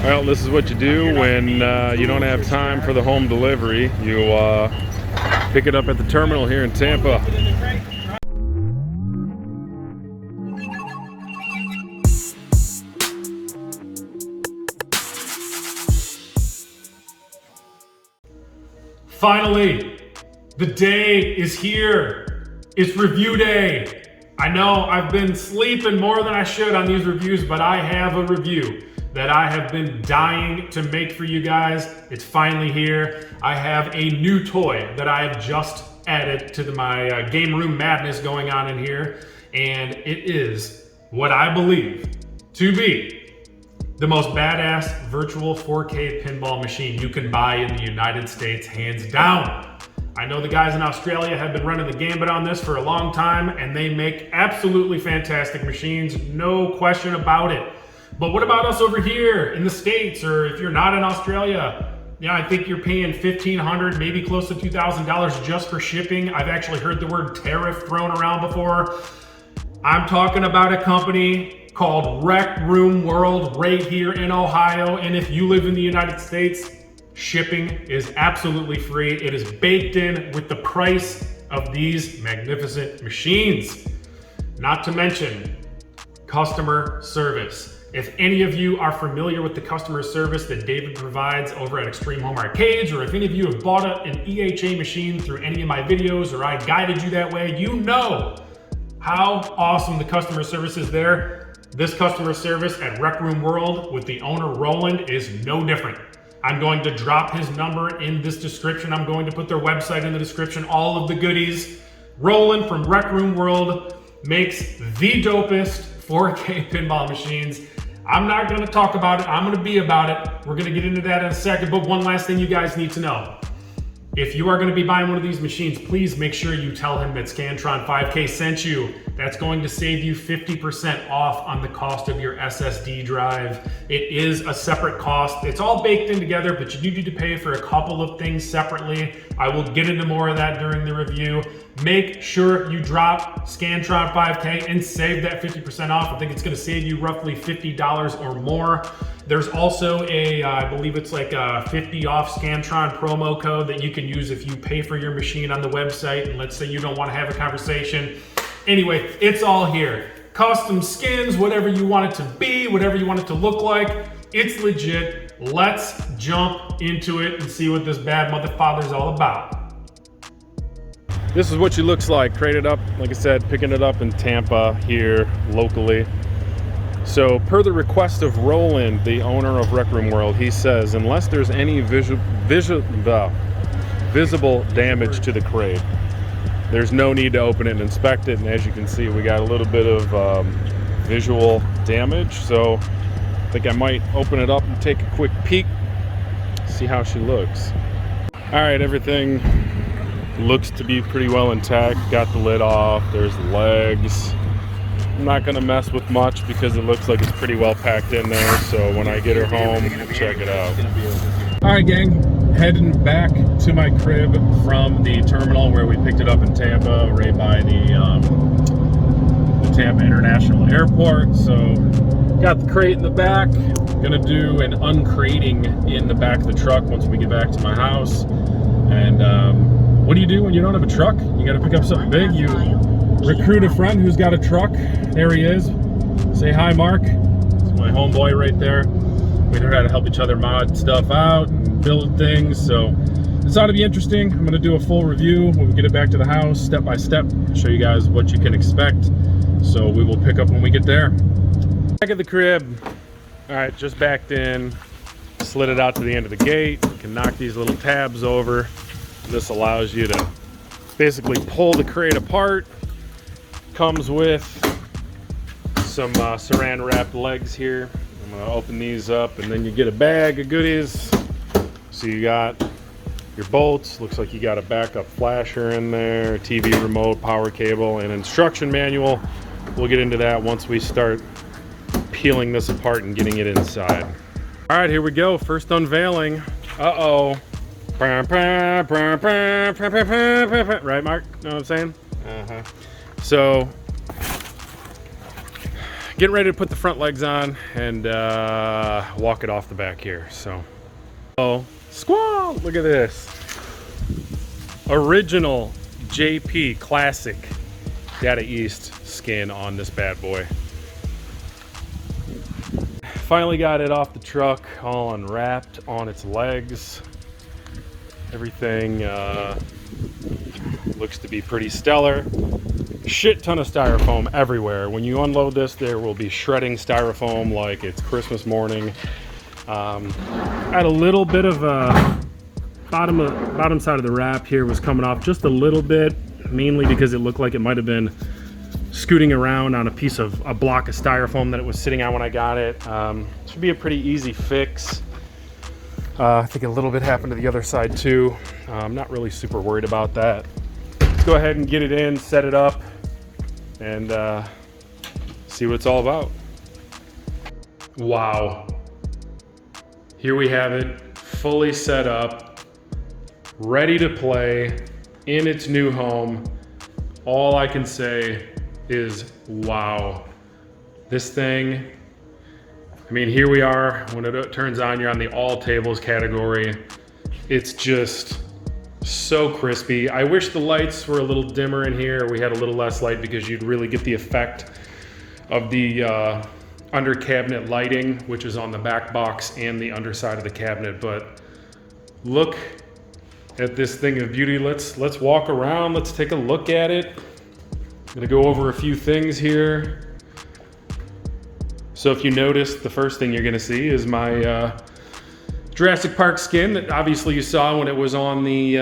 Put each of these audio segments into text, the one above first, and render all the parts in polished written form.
Well, this is what you do when you don't have time for the home delivery. You pick it up at the terminal here in Tampa. Finally, the day is here. It's review day. I know I've been sleeping more than I should on these reviews, but I have a review that I have been dying to make for you guys. It's finally here. I have a new toy that I have just added to my game room madness going on in here, and it is what I believe to be the most badass virtual 4K pinball machine you can buy in the United States, hands down. I know the guys in Australia have been running the gambit on this for a long time, and they make absolutely fantastic machines, no question about it. But what about us over here in the States, or if you're not in Australia? Yeah, I think you're paying $1,500, maybe close to $2,000 just for shipping. I've actually heard the word tariff thrown around before. I'm talking about a company called Rec Room World right here in Ohio. And if you live in the United States, shipping is absolutely free. It is baked in with the price of these magnificent machines. Not to mention customer service. If any of you are familiar with the customer service that David provides over at Extreme Home Arcades, or if any of you have bought an EHA machine through any of my videos, or I guided you that way, you know how awesome the customer service is there. This customer service at Rec Room World with the owner Roland is no different. I'm going to drop his number in this description. I'm going to put their website in the description, all of the goodies. Roland from Rec Room World makes the dopest 4K pinball machines. I'm not going to talk about it. I'm going to be about it. We're going to get into that in a second. But one last thing you guys need to know. If you are going to be buying one of these machines, please make sure you tell him that Scantron 5K sent you. That's going to save you 50% off on the cost of your SSD drive. It is a separate cost. It's all baked in together, but you do need to pay for a couple of things separately. I will get into more of that during the review. Make sure you drop Scantron 5K and save that 50% off. I think it's going to save you roughly $50 or more. There's also a, I believe it's like a 50 off Scantron promo code that you can use if you pay for your machine on the website. And let's say you don't want to have a conversation. Anyway, it's all here. Custom skins, whatever you want it to be, whatever you want it to look like, it's legit. Let's jump into it and see what this bad motherfather's all about. This is what she looks like, crated up, like I said, picking it up in Tampa here locally. So per the request of Roland, the owner of Rec Room World, he says, unless there's any visible damage to the crate, there's no need to open it and inspect it. And as you can see, we got a little bit of visual damage. So I think I might open it up and take a quick peek, see how she looks. All right, everything looks to be pretty well intact. Got the lid off, there's the legs. I'm not gonna mess with much because it looks like it's pretty well packed in there. So when I get her home, check it out. All right, gang, heading back to my crib from the terminal where we picked it up in Tampa, right by the Tampa International Airport. So got the crate in the back. Gonna do an uncrating in the back of the truck once we get back to my house. And what do you do when you don't have a truck? You gotta pick up something big. You recruit a friend who's got a truck. There he is. Say hi, Mark. It's my homeboy right there. We learn how to help each other mod stuff out and build things. So this ought to be interesting. I'm gonna do a full review when we get it back to the house, step by step, show you guys what you can expect. So we will pick up when we get there. Back at the crib. All right, just backed in, slid it out to the end of the gate. You can knock these little tabs over. This allows you to basically pull the crate apart. Comes with some saran wrapped legs here. I'm gonna open these up and then you get a bag of goodies. So you got your bolts, looks like you got a backup flasher in there, a TV remote, power cable, and instruction manual. We'll get into that once we start peeling this apart and getting it inside. All right, here we go, first unveiling. Uh-oh. Right, Mark? Know what I'm saying? Uh-huh. So, getting ready to put the front legs on and walk it off the back here. So, oh, squall! Look at this. Original JP Classic Data East skin on this bad boy. Finally got it off the truck, all unwrapped on its legs. Everything looks to be pretty stellar. Shit ton of styrofoam everywhere. When you unload this, there will be shredding styrofoam like it's Christmas morning. Had a little bit of a bottom side of the wrap here was coming off just a little bit, mainly because it looked like it might have been scooting around on a block of styrofoam that it was sitting on when I got it. Should be a pretty easy fix. I think a little bit happened to the other side too. I'm not really super worried about that. Let's go ahead and get it in, set it up, and see what it's all about. Wow. Here we have it, fully set up, ready to play in its new home. All I can say is wow. This thing, I mean, here we are. When it turns on, you're on the all tables category. It's just so crispy. I wish the lights were a little dimmer in here. We had a little less light because you'd really get the effect of the under cabinet lighting, which is on the back box and the underside of the cabinet. But look at this thing of beauty. Let's walk around. Let's take a look at it. I'm gonna go over a few things here. So if you notice, the first thing you're gonna see is my Jurassic Park skin that obviously you saw when it was on the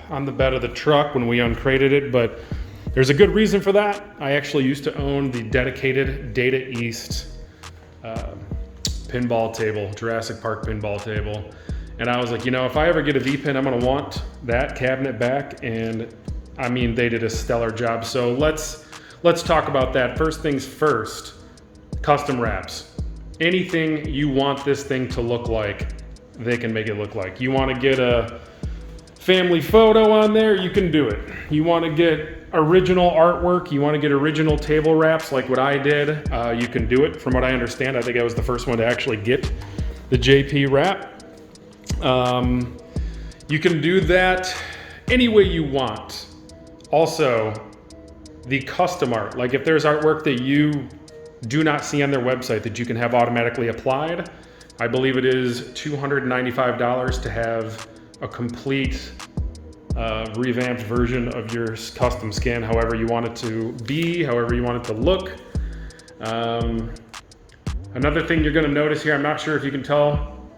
bed of the truck when we uncrated it, but there's a good reason for that. I actually used to own the dedicated Data East pinball table, Jurassic Park pinball table. And I was like, you know, if I ever get a V-Pin, I'm gonna want that cabinet back. And I mean, they did a stellar job. So let's talk about that. First things first, custom wraps. Anything you want this thing to look like, they can make it look like. You wanna get a family photo on there, you can do it. You wanna get original artwork, you wanna get original table wraps like what I did, you can do it. From what I understand, I think I was the first one to actually get the JP wrap. You can do that any way you want. Also, the custom art, like if there's artwork that you do not see on their website that you can have automatically applied, I believe it is $295 to have a complete revamped version of your custom skin, however you want it to be, however you want it to look. Another thing you're gonna notice here, I'm not sure if you can tell,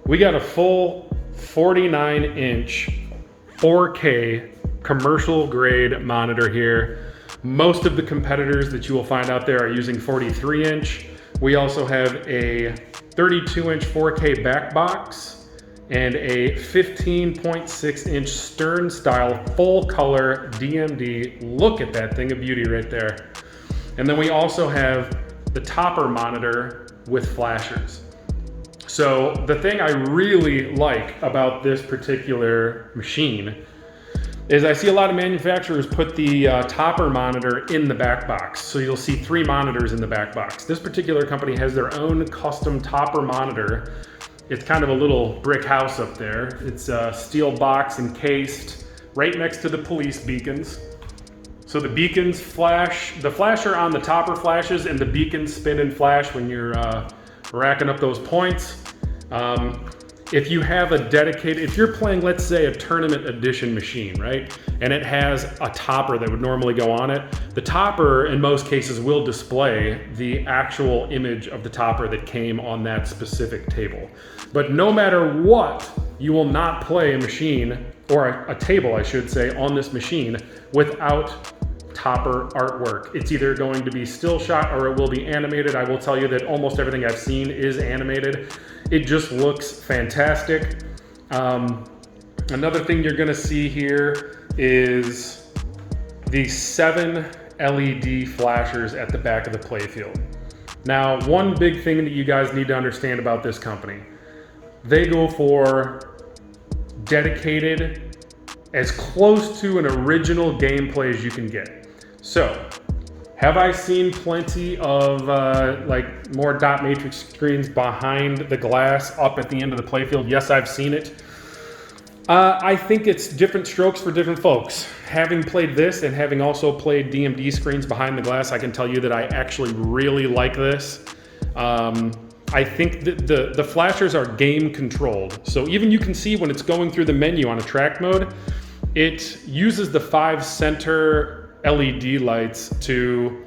we got a full 49-inch 4K commercial grade monitor here. Most of the competitors that you will find out there are using 43-inch. We also have a 32-inch 4K back box and a 15.6-inch stern style full color DMD. Look at that thing of beauty right there. And then we also have the topper monitor with flashers. So the thing I really like about this particular machine is I see a lot of manufacturers put the topper monitor in the back box. So you'll see 3 monitors in the back box. This particular company has their own custom topper monitor. It's kind of a little brick house up there. It's a steel box encased right next to the police beacons. So the beacons flash, the flasher on the topper flashes and the beacons spin and flash when you're racking up those points. If you have a dedicated, if you're playing, let's say, a tournament edition machine, right? And it has a topper that would normally go on it, the topper in most cases will display the actual image of the topper that came on that specific table. But no matter what, you will not play a machine, or a table, I should say, on this machine without topper artwork. It's either going to be still shot or it will be animated. I will tell you that almost everything I've seen is animated. It just looks fantastic. Another thing you're gonna see here is the 7 LED flashers at the back of the playfield. Now, one big thing that you guys need to understand about this company, they go for dedicated, as close to an original gameplay as you can get. So, Have I seen plenty of like more dot matrix screens behind the glass up at the end of the playfield? Yes, I've seen it. I think it's different strokes for different folks. Having played this and having also played DMD screens behind the glass, I can tell you that I actually really like this. I think that the flashers are game controlled. So even you can see when it's going through the menu on attract mode, it uses the 5 center LED lights to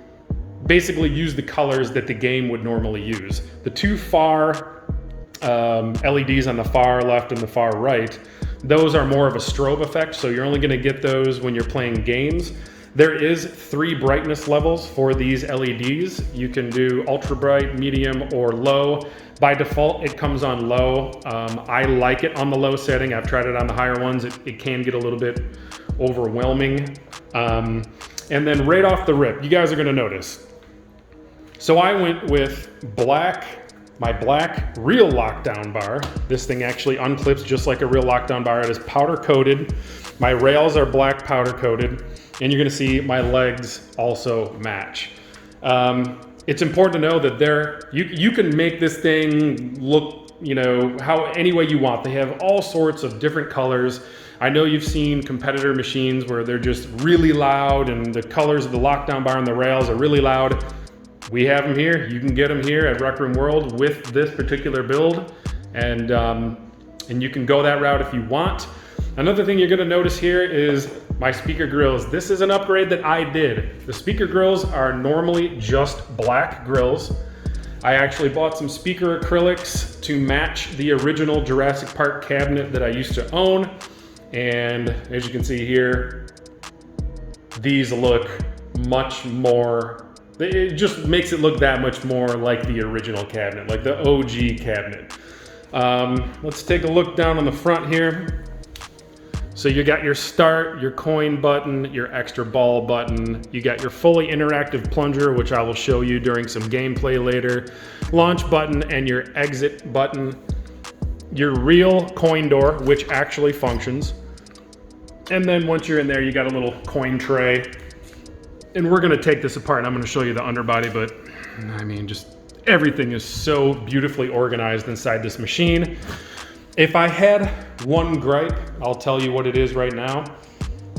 basically use the colors that the game would normally use. The 2 far LEDs on the far left and the far right, those are more of a strobe effect, so you're only gonna get those when you're playing games. There is 3 brightness levels for these LEDs. You can do ultra bright, medium, or low. By default, it comes on low. I like it on the low setting. I've tried it on the higher ones. It can get a little bit overwhelming. And then right off the rip, you guys are gonna notice. So I went with my black real lockdown bar. This thing actually unclips just like a real lockdown bar. It is powder coated. My rails are black powder coated. And you're gonna see my legs also match. It's important to know that you can make this thing look, any way you want. They have all sorts of different colors. I know you've seen competitor machines where they're just really loud and the colors of the lockdown bar and the rails are really loud. We have them here. You can get them here at Rec Room World with this particular build, and you can go that route if you want. Another thing you're gonna notice here is my speaker grills. This is an upgrade that I did. The speaker grills are normally just black grills. I actually bought some speaker acrylics to match the original Jurassic Park cabinet that I used to own. And as you can see here, these look much more, it just makes it look that much more like the original cabinet, like the OG cabinet. Let's take a look down on the front here. So you got your start, your coin button, your extra ball button. You got your fully interactive plunger, which I will show you during some gameplay later. Launch button and your exit button. Your real coin door, which actually functions. And then once you're in there, you got a little coin tray. And we're gonna take this apart and I'm gonna show you the underbody, but I mean, just everything is so beautifully organized inside this machine. If I had one gripe, I'll tell you what it is right now.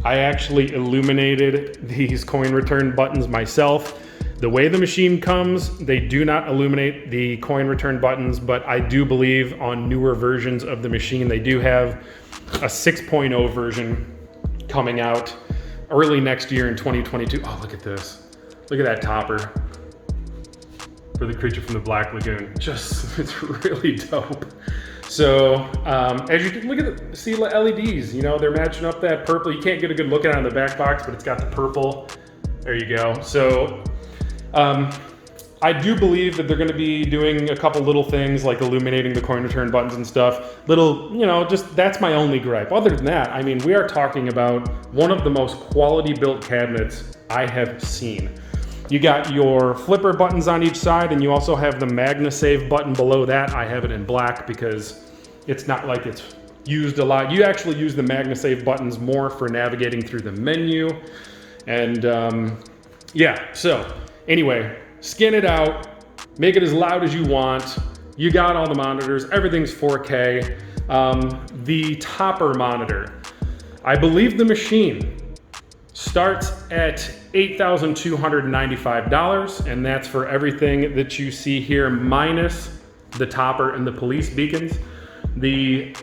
I actually illuminated these coin return buttons myself. The way the machine comes, they do not illuminate the coin return buttons, but I do believe on newer versions of the machine, they do have a 6.0 version coming out early next year in 2022. Oh, look at this. Look at that topper for the creature from the Black Lagoon. It's really dope. So as you can look at see LEDs, they're matching up that purple. You can't get a good look at it on the back box, but it's got the purple. There you go. So I do believe that they're going to be doing a couple little things like illuminating the coin return buttons and stuff. Just that's my only gripe. Other than that, I mean, we are talking about one of the most quality built cabinets I have seen. You got your flipper buttons on each side, and you also have the MagnaSave button below that. I have it in black because it's not like it's used a lot. You actually use the MagnaSave buttons more for navigating through the menu. And yeah, so anyway, skin it out, make it as loud as you want. You got all the monitors, everything's 4K. The topper monitor, I believe the machine starts at $8,295, and that's for everything that you see here minus the topper and the police beacons. The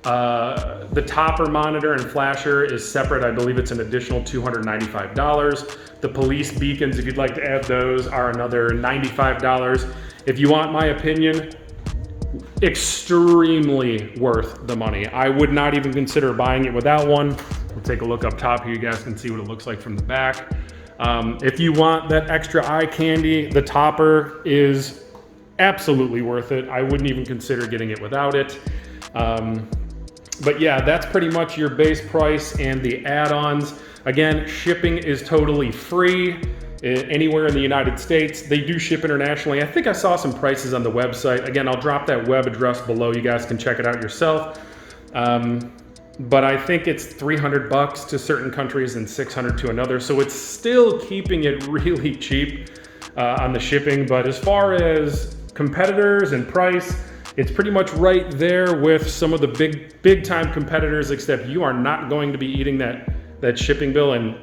topper monitor and flasher is separate. I believe it's an additional $295. The police beacons, if you'd like to add those, are another $95. If you want my opinion, extremely worth the money. I would not even consider buying it without one. We'll take a look up top here. You guys can see what it looks like from the back. If you want that extra eye candy, the topper is absolutely worth it. I wouldn't even consider getting it without it. But yeah, that's pretty much your base price and the add-ons. Again, shipping is totally free anywhere in the United States. They do ship internationally. I think I saw some prices on the website. Again, I'll drop that web address below. You guys can check it out yourself. but I think it's $300 to certain countries and $600 to another. So it's still keeping it really cheap on the shipping. But as far as competitors and price, it's pretty much right there with some of the big time competitors, except you are not going to be eating that shipping bill. And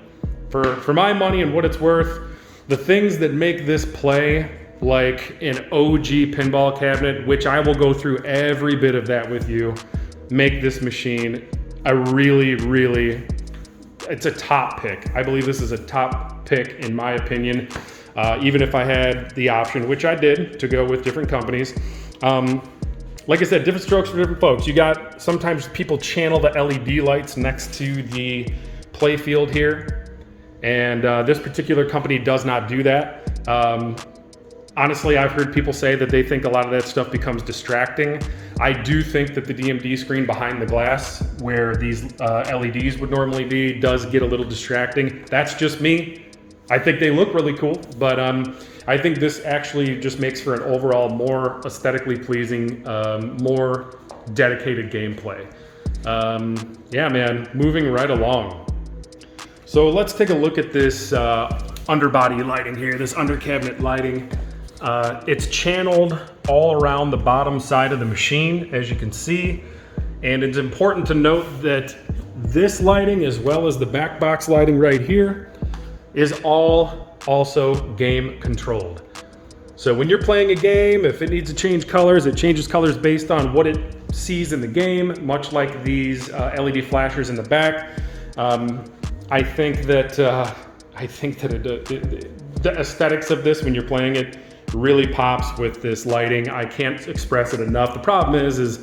for my money and what it's worth, the things that make this play like an OG pinball cabinet, which I will go through every bit of that with you, make this machine a really, it's a top pick. I believe this is a top pick in my opinion, even if I had the option, which I did, to go with different companies. Like I said, different strokes for different folks. You got, sometimes people channel the LED lights next to the Playfield here, and this particular company does not do that. Honestly, I've heard people say that they think a lot of that stuff becomes distracting. I do think that the DMD screen behind the glass, where these LEDs would normally be, does get a little distracting. That's just me. I think they look really cool, but I think this actually just makes for an overall more aesthetically pleasing, more dedicated gameplay. Yeah, man, moving right along. So let's take a look at this underbody lighting here, this under cabinet lighting. It's channeled all around the bottom side of the machine, as you can see. And it's important to note that this lighting, as well as the back box lighting right here, is all also game controlled. So when you're playing a game, if it needs to change colors, it changes colors based on what it sees in the game, much like these LED flashers in the back. I think that the aesthetics of this when you're playing it really pops with this lighting. I can't express it enough. The problem is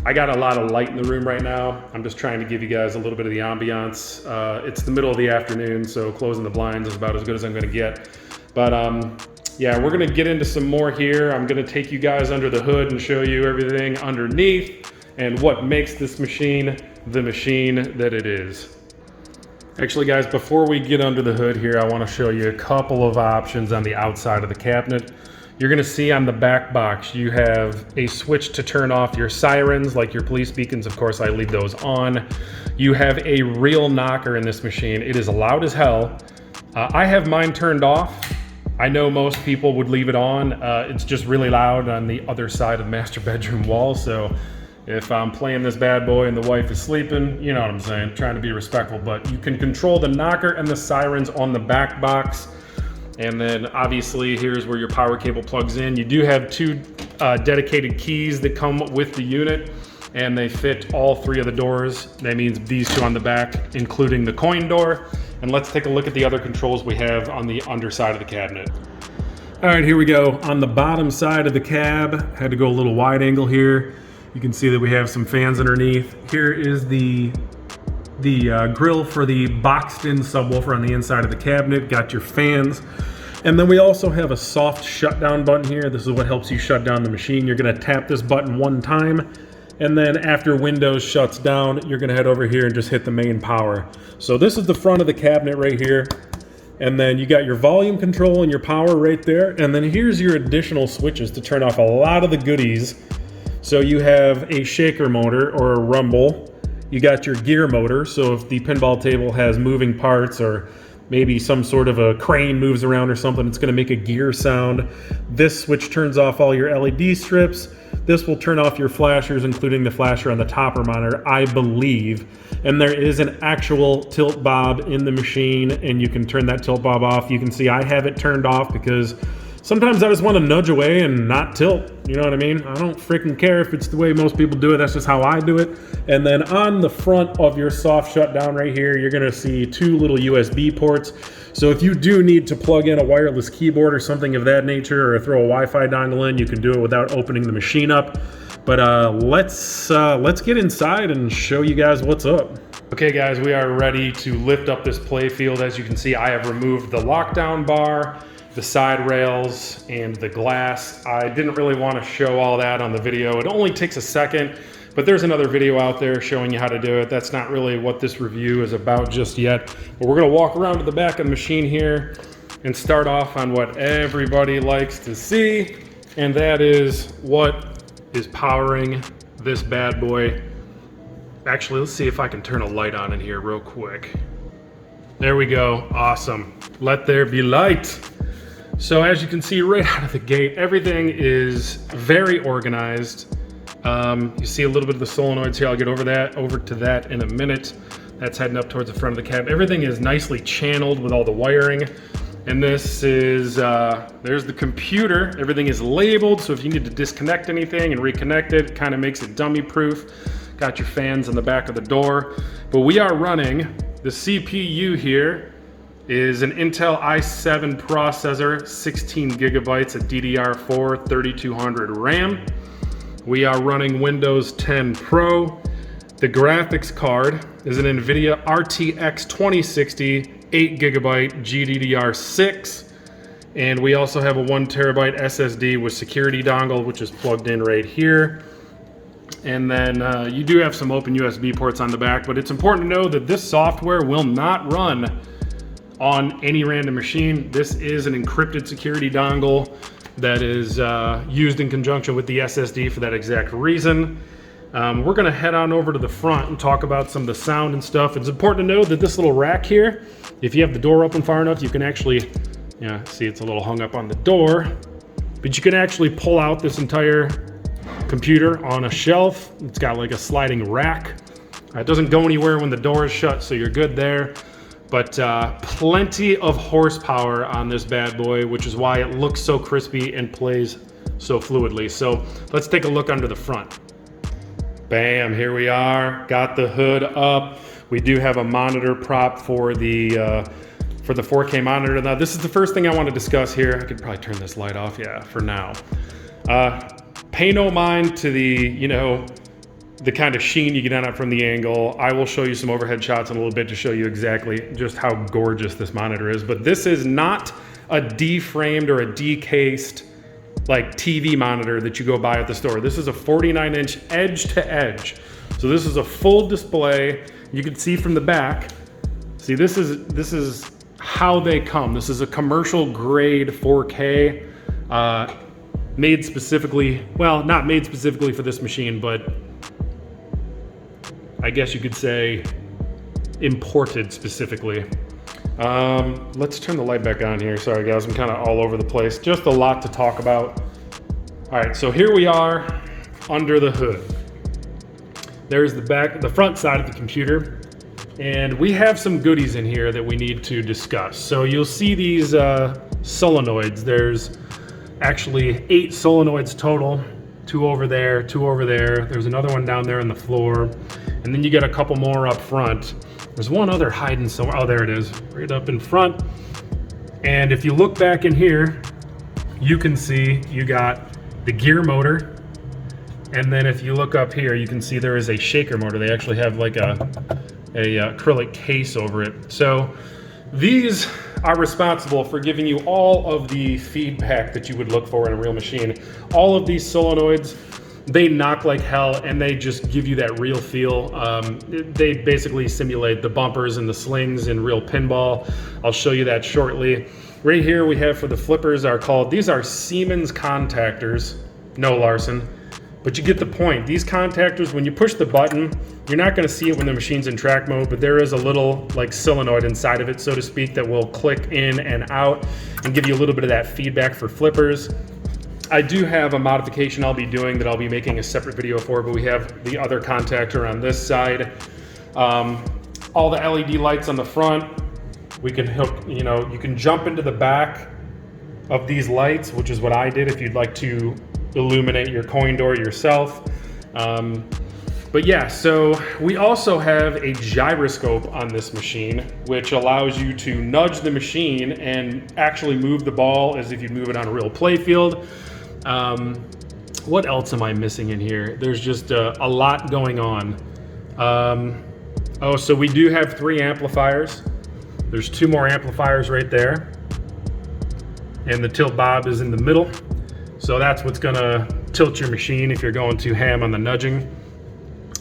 I got a lot of light in the room right now. I'm just trying to give you guys a little bit of the ambiance. It's the middle of the afternoon, so closing the blinds is about as good as I'm gonna get. But yeah, we're gonna get into some more here. I'm gonna take you guys under the hood and show you everything underneath and what makes this machine the machine that it is. Actually guys, before we get under the hood here, I want to show you a couple of options on the outside of the cabinet. You're going to see on the back box, you have a switch to turn off your sirens, like your police beacons. Of course, I leave those on. You have a real knocker in this machine. It is loud as hell. I have mine turned off. I know most people would leave it on. It's just really loud on the other side of the master bedroom wall. So if I'm playing this bad boy and the wife is sleeping, you know what I'm saying, trying to be respectful, but you can control the knocker and the sirens on the back box. And then obviously here's where your power cable plugs in. You do have two dedicated keys that come with the unit, and they fit all three of the doors. That means these two on the back, including the coin door. And let's take a look at the other controls we have on the underside of the cabinet. All right, here we go. On the bottom side of the cab, had to go a little wide angle here. You can see that we have some fans underneath. Here is the grill for the boxed in subwoofer on the inside of the cabinet. Got your fans. And then we also have a soft shutdown button here. This is what helps you shut down the machine. You're gonna tap this button one time, and then after Windows shuts down, you're gonna head over here and just hit the main power. So this is the front of the cabinet right here. And then you got your volume control and your power right there. And then here's your additional switches to turn off a lot of the goodies. So you have a shaker motor or a rumble. You got your gear motor, so if the pinball table has moving parts or maybe some sort of a crane moves around or something, it's gonna make a gear sound. This switch turns off all your LED strips. This will turn off your flashers, including the flasher on the topper monitor, I believe. And there is an actual tilt bob in the machine, and you can turn that tilt bob off. You can see I have it turned off because sometimes I just want to nudge away and not tilt. You know what I mean? I don't freaking care if it's the way most people do it. That's just how I do it. And then on the front of your soft shutdown right here, you're going to see two little USB ports. So if you do need to plug in a wireless keyboard or something of that nature, or throw a Wi-Fi dongle in, you can do it without opening the machine up. But let's get inside and show you guys what's up. Okay guys, we are ready to lift up this Playfield. As you can see, I have removed the lockdown bar, the side rails, and the glass. I didn't really want to show all that on the video. It only takes a second, but there's another video out there showing you how to do it. That's not really what this review is about just yet. But we're gonna walk around to the back of the machine here and start off on what everybody likes to see, and that is what is powering this bad boy. Actually, let's see if I can turn a light on in here real quick. There we go, awesome. Let there be light. So as you can see right out of the gate, everything is very organized. You see a little bit of the solenoids here. I'll get over to that in a minute. That's heading up towards the front of the cab. Everything is nicely channeled with all the wiring. And this is, there's the computer. Everything is labeled, so if you need to disconnect anything and reconnect it, it kind of makes it dummy proof. Got your fans on the back of the door. But we are running, the CPU here is an Intel i7 processor, 16 gigabytes of DDR4, 3200 RAM. We are running Windows 10 Pro. The graphics card is an NVIDIA RTX 2060, 8 gigabyte GDDR6. And we also have a 1 terabyte SSD with security dongle, which is plugged in right here. And then you do have some open USB ports on the back, but it's important to know that this software will not run on any random machine. This is an encrypted security dongle that is used in conjunction with the SSD for that exact reason. We're gonna head on over to the front and talk about some of the sound and stuff. It's important to know that this little rack here, if you have the door open far enough, you can actually, yeah, see it's a little hung up on the door, but you can actually pull out this entire computer on a shelf. It's got like a sliding rack. It doesn't go anywhere when the door is shut, so you're good there. But plenty of horsepower on this bad boy, which is why it looks so crispy and plays so fluidly. So let's take a look under the front. Bam, here we are. Got the hood up. We do have a monitor prop for the 4K monitor. Now, this is the first thing I want to discuss here. I could probably turn this light off, yeah, for now. Pay no mind to the kind of sheen you get on it from the angle. I will show you some overhead shots in a little bit to show you exactly just how gorgeous this monitor is. But this is not a D-framed or a D-cased like TV monitor that you go buy at the store. This is a 49-inch edge to edge. So this is a full display. You can see from the back. See, this is how they come. This is a commercial grade 4K, made specifically, well, not made specifically for this machine, but I guess you could say imported specifically. Let's turn the light back on here. Sorry guys, I'm kind of all over the place. Just a lot to talk about. All right, so here we are under the hood. There's the front side of the computer, and we have some goodies in here that we need to discuss. So you'll see these solenoids. There's actually 8 solenoids total. 2 over there, 2 over there. There's another one down there on the floor. And then you get a couple more up front. There's one other hiding somewhere. Oh, there it is, right up in front. And if you look back in here, you can see you got the gear motor. And then if you look up here, you can see there is a shaker motor. They actually have like a acrylic case over it. So these are responsible for giving you all of the feedback that you would look for in a real machine. All of these solenoids, they knock like hell and they just give you that real feel. They basically simulate the bumpers and the slings in real pinball. I'll show you that shortly. Right here we have for the flippers these are Siemens contactors, no Larson. But you get the point. These contactors, when you push the button, you're not gonna see it when the machine's in track mode, but there is a little like solenoid inside of it, so to speak, that will click in and out and give you a little bit of that feedback for flippers. I do have a modification I'll be doing that I'll be making a separate video for, but we have the other contactor on this side. All the LED lights on the front, we can hook, you can jump into the back of these lights, which is what I did if you'd like to illuminate your coin door yourself. But yeah, so we also have a gyroscope on this machine, which allows you to nudge the machine and actually move the ball as if you move it on a real playfield. What else am I missing in here? There's just a lot going on. Oh, so we do have 3 amplifiers. There's 2 more amplifiers right there. And the tilt bob is in the middle. So that's what's gonna tilt your machine if you're going too ham on the nudging.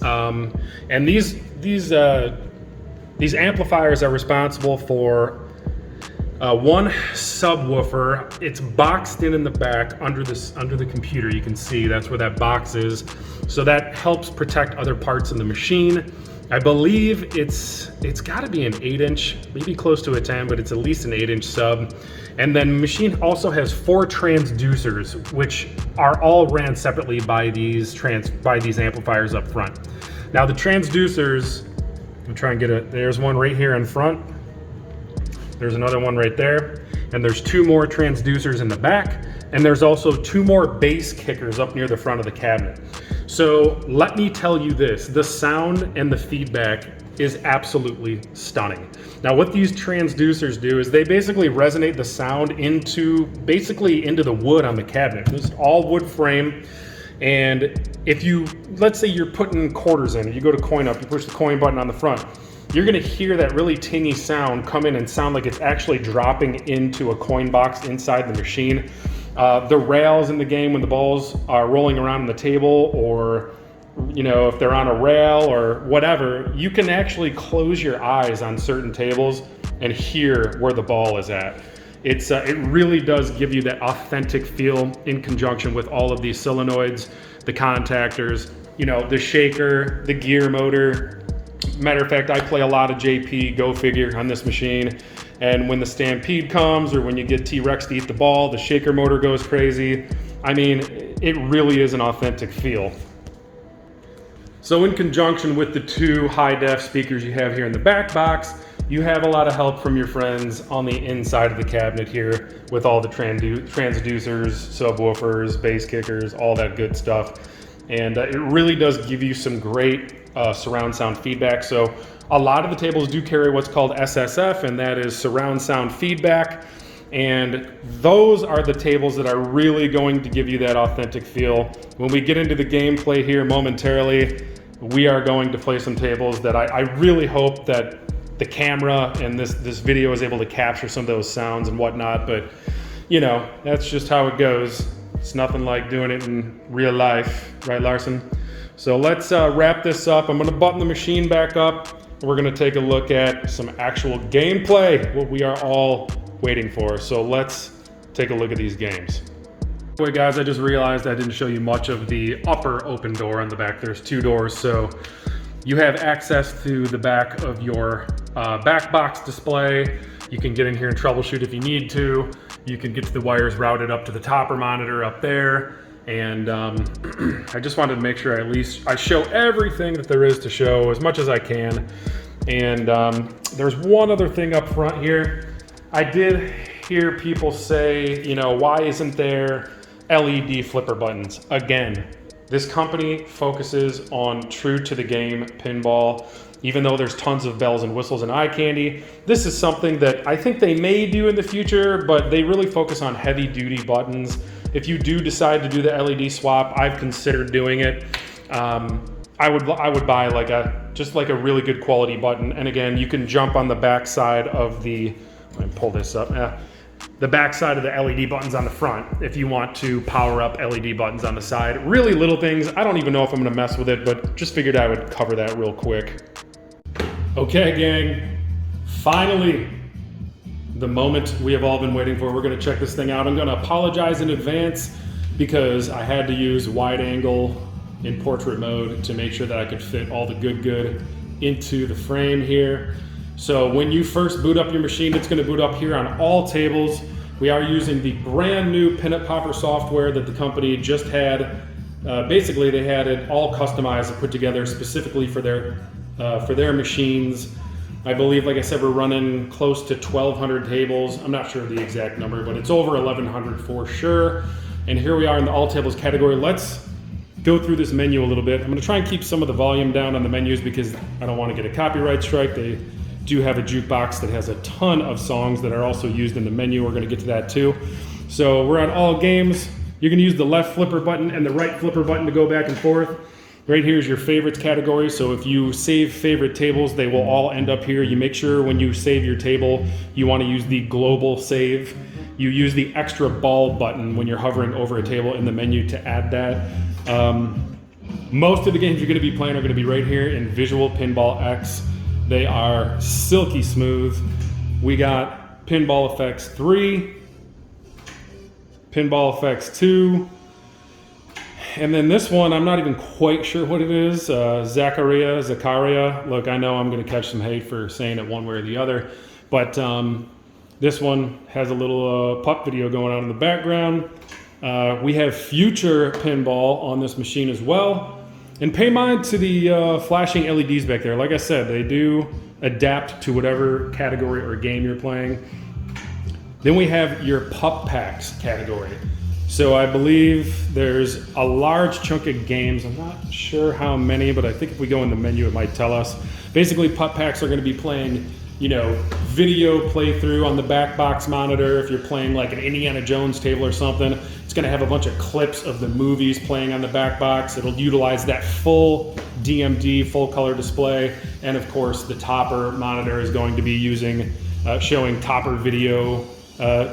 And these amplifiers are responsible for One subwoofer. It's boxed in the back under the computer. You can see that's where that box is. So that helps protect other parts in the machine. I believe it's got to be an 8-inch, maybe close to a 10, but it's at least an 8-inch sub. And then the machine also has 4 transducers, which are all ran separately by these amplifiers up front. Now the transducers, I'm trying to get it. There's one right here in front. There's another one right there, and there's 2 more transducers in the back, and there's also 2 more bass kickers up near the front of the cabinet. So let me tell you this, the sound and the feedback is absolutely stunning. Now what these transducers do is they basically resonate the sound into the wood on the cabinet. This is all wood frame, and if you, let's say you're putting quarters in, you go to coin up, you push the coin button on the front, you're gonna hear that really tinny sound come in and sound like it's actually dropping into a coin box inside the machine. The rails in the game, when the balls are rolling around on the table, or if they're on a rail or whatever, you can actually close your eyes on certain tables and hear where the ball is at. It really does give you that authentic feel in conjunction with all of these solenoids, the contactors, the shaker, the gear motor. Matter of fact, I play a lot of JP, go figure, on this machine. And when the stampede comes, or when you get T-Rex to eat the ball, the shaker motor goes crazy. I mean, it really is an authentic feel. So in conjunction with the 2 high-def speakers you have here in the back box, you have a lot of help from your friends on the inside of the cabinet here with all the transducers, subwoofers, bass kickers, all that good stuff. And it really does give you some great surround sound feedback. So a lot of the tables do carry what's called SSF, and that is surround sound feedback. And those are the tables that are really going to give you that authentic feel. When we get into the gameplay here momentarily, we are going to play some tables that I really hope that the camera and this video is able to capture some of those sounds and whatnot. But that's just how it goes. It's nothing like doing it in real life, right, Larson? So let's wrap this up. I'm gonna button the machine back up. We're gonna take a look at some actual gameplay, what we are all waiting for. So let's take a look at these games. Anyway, guys, I just realized I didn't show you much of the upper open door on the back. There's 2 doors, so you have access to the back of your back box display. You can get in here and troubleshoot if you need to. You can get to the wires routed up to the topper monitor up there. And I just wanted to make sure I show everything that there is to show as much as I can. And there's one other thing up front here. I did hear people say, why isn't there LED flipper buttons? Again, this company focuses on true to the game pinball. Even though there's tons of bells and whistles and eye candy, this is something that I think they may do in the future, but they really focus on heavy duty buttons. If you do decide to do the LED swap, I've considered doing it. I would buy just like a really good quality button. And again, you can jump on the back side of the, let me pull this up. The back side of the LED buttons on the front if you want to power up LED buttons on the side. Really little things. I don't even know if I'm gonna mess with it, but just figured I would cover that real quick. Okay, gang, finally, the moment we have all been waiting for. We're gonna check this thing out. I'm gonna apologize in advance because I had to use wide angle in portrait mode to make sure that I could fit all the good into the frame here. So when you first boot up your machine, it's gonna boot up here on all tables. We are using the brand new Pinup Popper software that the company just had. Basically, they had it all customized and put together specifically for their machines. I believe, like I said, we're running close to 1,200 tables. I'm not sure of the exact number, but it's over 1,100 for sure. And here we are in the all tables category. Let's go through this menu a little bit. I'm gonna try and keep some of the volume down on the menus because I don't wanna get a copyright strike. They do have a jukebox that has a ton of songs that are also used in the menu. We're gonna get to that too. So we're on all games. You can use the left flipper button and the right flipper button to go back and forth. Right here is your favorites category. So if you save favorite tables, they will all end up here. You make sure when you save your table, you want to use the global save. You use the extra ball button when you're hovering over a table in the menu to add that. Most of the games you're going to be playing are going to be right here in Visual Pinball X. They are silky smooth. We got Pinball Effects 3, Pinball Effects 2, and then this one, I'm not even quite sure what it is. Zakaria. Look, I know I'm going to catch some hate for saying it one way or the other, but this one has a little pup video going on in the background. We have future pinball on this machine as well. And pay mind to the flashing LEDs back there. Like I said, they do adapt to whatever category or game you're playing. Then we have your pup packs category. So I believe there's a large chunk of games. I'm not sure how many, but I think if we go in the menu, it might tell us. Basically, pup packs are going to be playing, you know, video playthrough on the back box monitor. If you're playing like an Indiana Jones table or something, it's going to have a bunch of clips of the movies playing on the back box. It'll utilize that full DMD, full color display. And of course, the topper monitor is going to be using, showing topper video.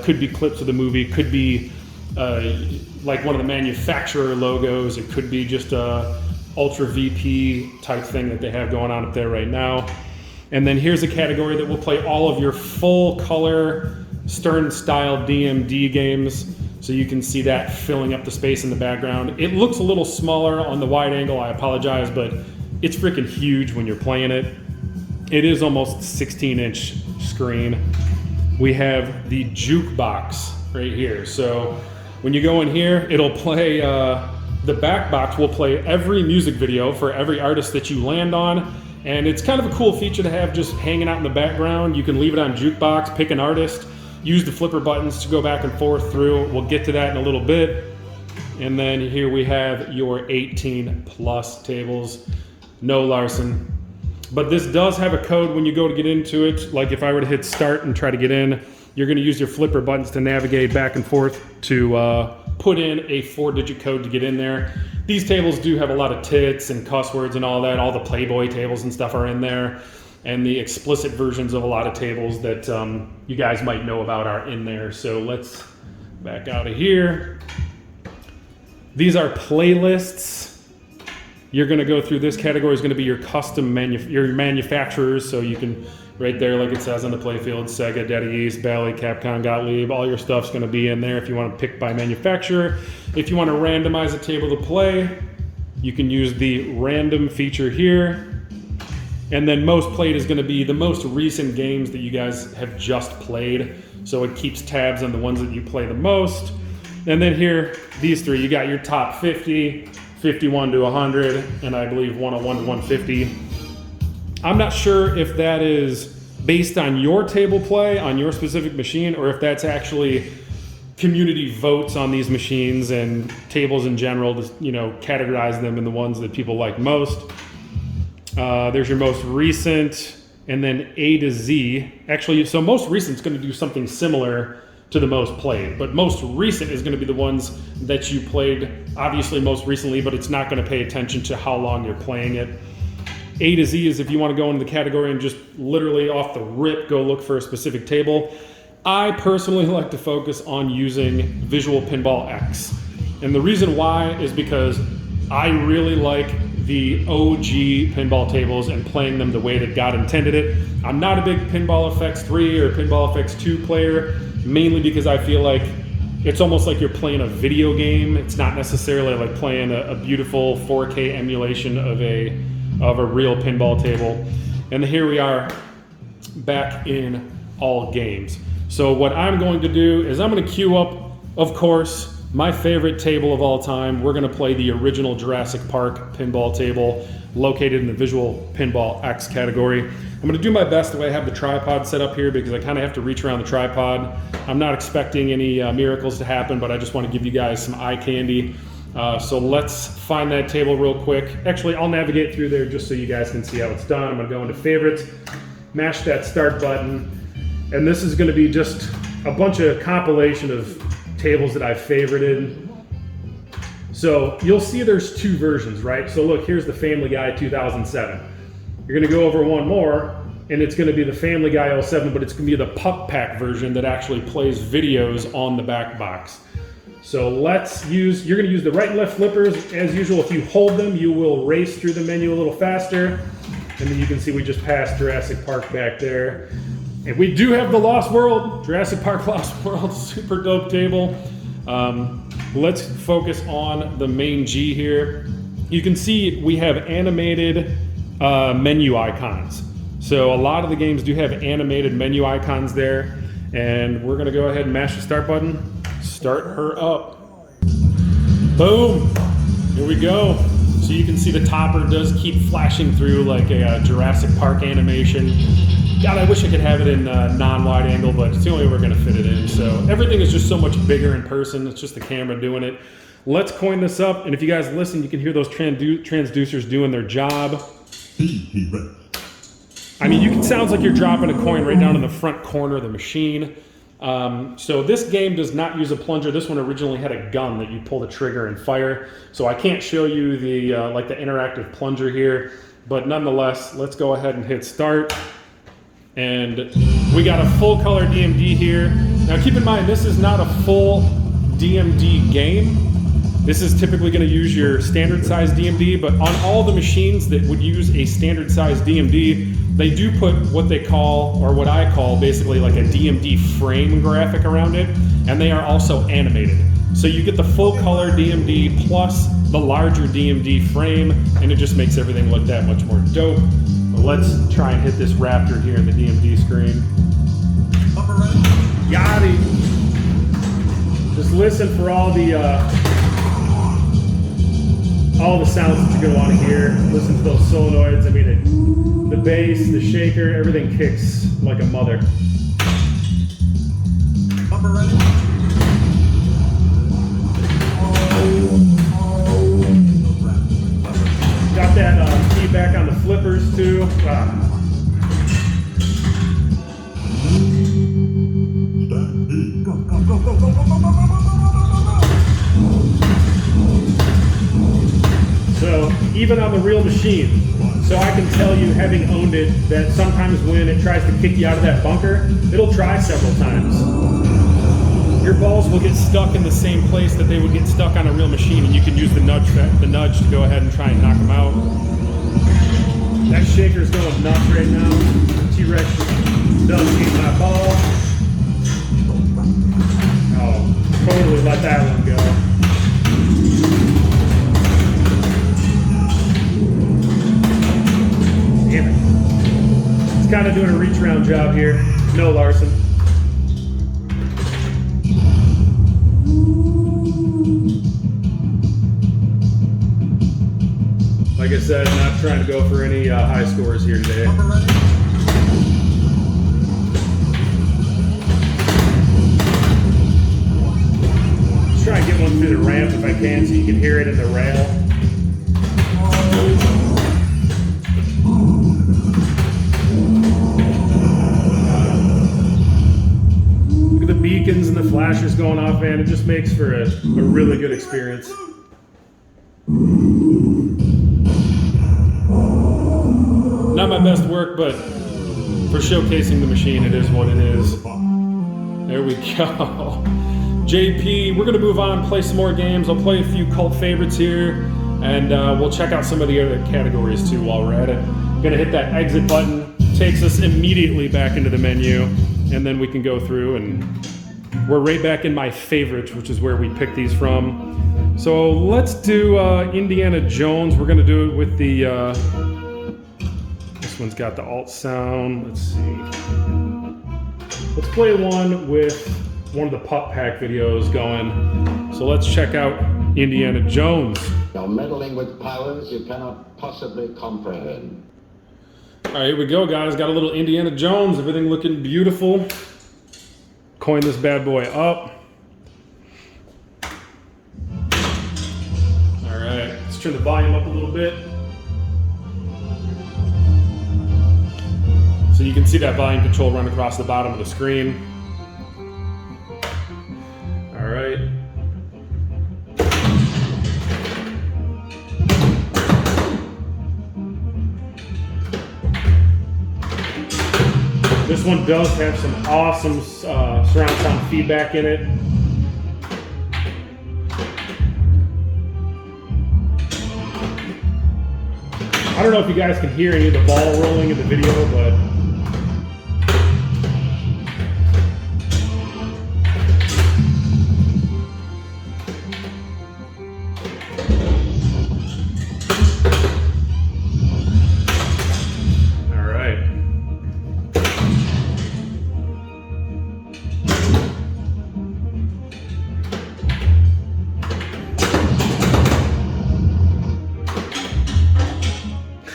Could be clips of the movie, could be like one of the manufacturer logos. It could be just a Ultra VP type thing that they have going on up there right now. And then here's a category that will play all of your full color Stern style DMD games. So you can see that filling up the space in the background. It looks a little smaller on the wide angle, I apologize, but it's freaking huge when you're playing it. It is almost 16-inch screen. We have the jukebox right here. So when you go in here, it'll play, the back box will play every music video for every artist that you land on. And it's kind of a cool feature to have just hanging out in the background. You can leave it on jukebox, pick an artist, use the flipper buttons to go back and forth through. We'll get to that in a little bit. And then here we have your 18 plus tables. No Larson. But this does have a code when you go to get into it. Like if I were to hit start and try to get in, you're going to use your flipper buttons to navigate back and forth to put in a 4-digit code to get in there. These tables do have a lot of tits and cuss words and all that. All the Playboy tables and stuff are in there. And the explicit versions of a lot of tables that you guys might know about are in there. So let's back out of here. These are playlists. You're going to go through, this category is going to be your custom your manufacturers. So you can, right there, like it says on the Playfield, Sega, Daddy East, Bally, Capcom, Gottlieb, all your stuff's going to be in there if you want to pick by manufacturer. If you want to randomize a table to play, you can use the random feature here. And then most played is going to be the most recent games that you guys have just played. So it keeps tabs on the ones that you play the most. And then here, these three, you got your top 50, 51 to 100, and I believe 101 to 150. I'm not sure if that is based on your table play, on your specific machine, or if that's actually community votes on these machines and tables in general to, you know, categorize them in the ones that people like most. There's your most recent, and then A to Z. Actually, so most recent is going to do something similar to the most played, but most recent is going to be the ones that you played obviously most recently, but it's not going to pay attention to how long you're playing it. A to Z is if you want to go into the category and just literally off the rip go look for a specific table. I personally like to focus on using Visual Pinball X. And the reason why is because I really like the OG pinball tables and playing them the way that God intended it. I'm not a big Pinball Effects 3 or Pinball Effects 2 player, mainly because I feel like it's almost like you're playing a video game. It's not necessarily like playing a beautiful 4K emulation of a real pinball table. And here we are back in all games. So what I'm going to do is I'm going to queue up, of course, my favorite table of all time. We're going to play the original Jurassic Park pinball table located in the Visual Pinball X category. I'm going to do my best the way I have the tripod set up here because I kind of have to reach around the tripod. I'm not expecting any miracles to happen, but I just want to give you guys some eye candy. So let's find that table real quick. Actually, I'll navigate through there just so you guys can see how it's done. I'm going to go into favorites, mash that start button, and this is going to be just a bunch of compilation of tables that I've favorited. So you'll see there's two versions, right? So look, here's the Family Guy 2007. You're going to go over one more, and it's going to be the Family Guy 07, but it's going to be the pup pack version that actually plays videos on the back box. So you're going to use the right and left flippers. As usual, if you hold them, you will race through the menu a little faster. And then you can see we just passed Jurassic Park back there. And we do have the Lost World, Jurassic Park Lost World, super dope table. Let's focus on the main G here. You can see we have animated menu icons. So a lot of the games do have animated menu icons there. And we're gonna go ahead and mash the start button, start her up. Boom, here we go. So you can see the topper does keep flashing through like a Jurassic Park animation. God, I wish I could have it in non-wide angle, but it's the only way we're gonna fit it in. So everything is just so much bigger in person. It's just the camera doing it. Let's coin this up, and if you guys listen, you can hear those transducers doing their job. I mean, it sounds like you're dropping a coin right down in the front corner of the machine. So this game does not use a plunger. This one originally had a gun that you pull the trigger and fire. So I can't show you the like the interactive plunger here, but nonetheless, let's go ahead and hit start. And we got a full color DMD here. Now keep in mind, this is not a full DMD game. This is typically going to use your standard size DMD, but on all the machines that would use a standard size DMD, they do put what they call, or what I call, basically like a DMD frame graphic around it, and they are also animated. So you get the full color DMD plus the larger DMD frame, and it just makes everything look that much more dope. But let's try and hit this Raptor here in the DMD screen. Got it. Just listen for all the sounds that you're gonna want to hear. Listen to those solenoids. I mean, the bass, the shaker, everything kicks like a mother. Got that feedback on the flippers too. So even on the real machine, so I can tell you, having owned it, that sometimes when it tries to kick you out of that bunker, it'll try several times. Your balls will get stuck in the same place that they would get stuck on a real machine, and you can use the nudge to go ahead and try and knock them out. That shaker's going nuts right now. T-Rex does eat my ball. Oh, totally let that one go. Damn it. It's kind of doing a reach around job here. No, Larson. Like I said, I'm not trying to go for any high scores here today. Let's try and get one through the ramp if I can so you can hear it in the rail. Look at the beacons and the flashers going off, man. It just makes for a really good experience. Not my best work, but for showcasing the machine, it is what it is. There we go. JP, we're gonna move on, play some more games. I'll play a few cult favorites here, and we'll check out some of the other categories too while we're at it. Gonna hit that exit button, takes us immediately back into the menu, and then we can go through, and we're right back in my favorites, which is where we pick these from. So let's do Indiana Jones. We're gonna do it with the, this one's got the alt sound. Let's see. Let's play one with one of the Pup Pack videos going. So let's check out Indiana Jones. You're meddling with powers you cannot possibly comprehend. All right, here we go, guys. Got a little Indiana Jones. Everything looking beautiful. Coin this bad boy up. All right, let's turn the volume up a little bit. So you can see that volume control run across the bottom of the screen. All right. This one does have some awesome surround sound feedback in it. I don't know if you guys can hear any of the ball rolling in the video, but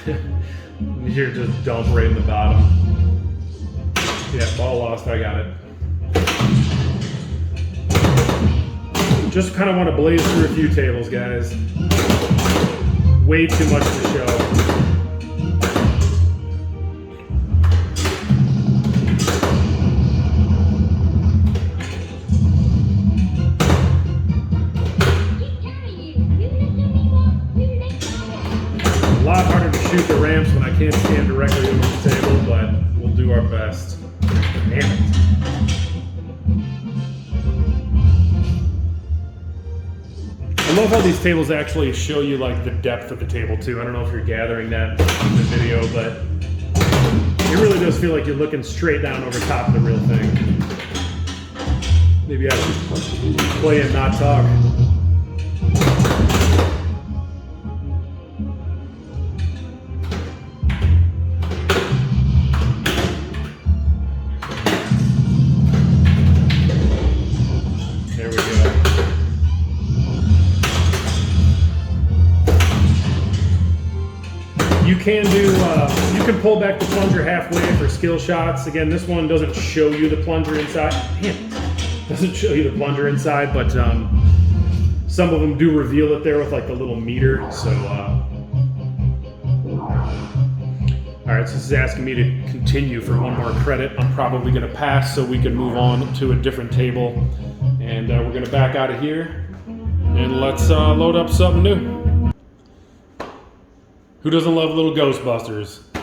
Here, just dump right in the bottom. Yeah, ball lost, I got it. Just kind of want to blaze through a few tables, guys. Way too much to show. A lot harder to shoot the ramps when I can't stand directly over the table, but we'll do our best. Damn it. I love how these tables actually show you like the depth of the table too. I don't know if you're gathering that in the video, but it really does feel like you're looking straight down over top of the real thing. Maybe I should play and not talk. There we go. You can do, you can pull back the plunger halfway for skill shots. Again, this one doesn't show you the plunger inside. Damn it. Doesn't show you the plunger inside, but some of them do reveal it there with like the little meter. So, all right, so this is asking me to continue for one more credit. I'm probably gonna pass so we can move on to a different table. And we're gonna back out of here and let's load up something new. Who doesn't love little Ghostbusters? A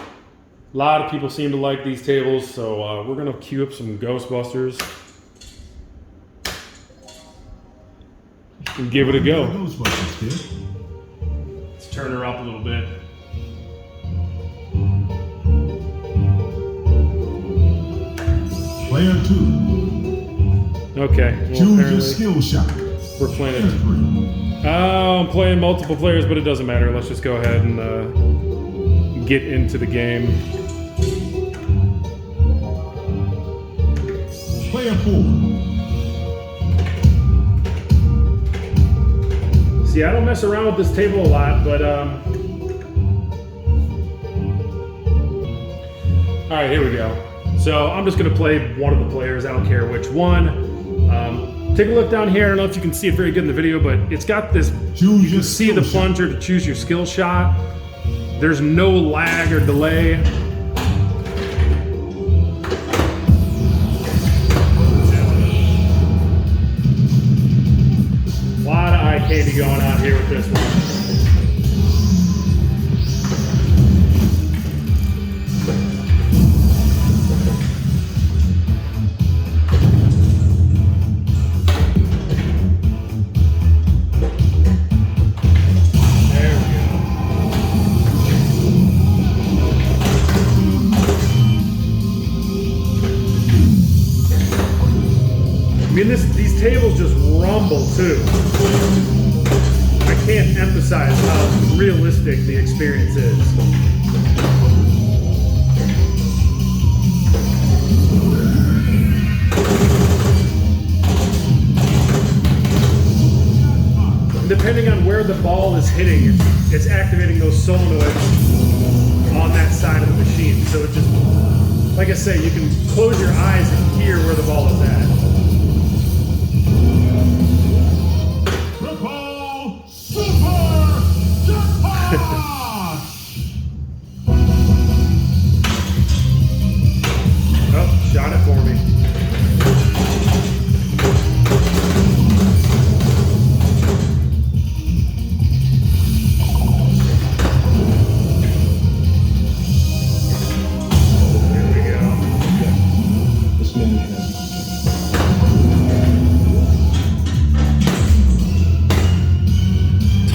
lot of people seem to like these tables, so we're gonna queue up some Ghostbusters and give it a go. Let's turn her up a little bit. Player 2. Okay. Well, Choose your skill shot. We're playing it. I'm playing multiple players, but it doesn't matter. Let's just go ahead and get into the game. Player 4. See, I don't mess around with this table a lot, but all right, here we go. So I'm just gonna play one of the players. I don't care which one. Take a look down here. I don't know if you can see it very good in the video, but it's got this, you can see the plunger to choose your skill shot. There's no lag or delay. A lot of eye candy going on here with this one. I mean, these tables just rumble too. I can't emphasize how realistic the experience is. Depending on where the ball is hitting, it's activating those solenoids on that side of the machine. So it just, like I say, you can close your eyes and hear where the ball is at. Oh, shot it for me. There we go. This man has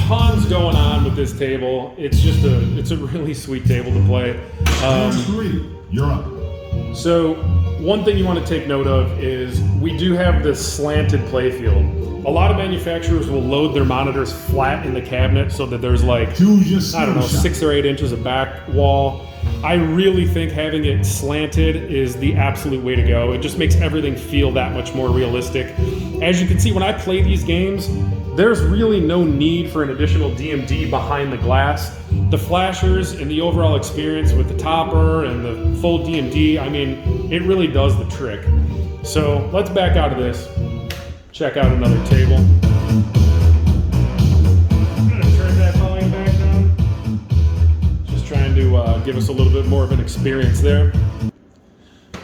Tons going on with this table. It's a really sweet table to play. player 3. You're up. So one thing you want to take note of is we do have this slanted playfield. A lot of manufacturers will load their monitors flat in the cabinet so that there's like, Choose your I don't know, skill shot. 6 or 8 inches of back wall. I really think having it slanted is the absolute way to go. It just makes everything feel that much more realistic. As you can see, when I play these games, there's really no need for an additional DMD behind the glass. The flashers and the overall experience with the topper and the full DMD, I mean, it really does the trick. So let's back out of this, check out another table. I'm gonna turn that volume back down. Just trying to give us a little bit more of an experience there.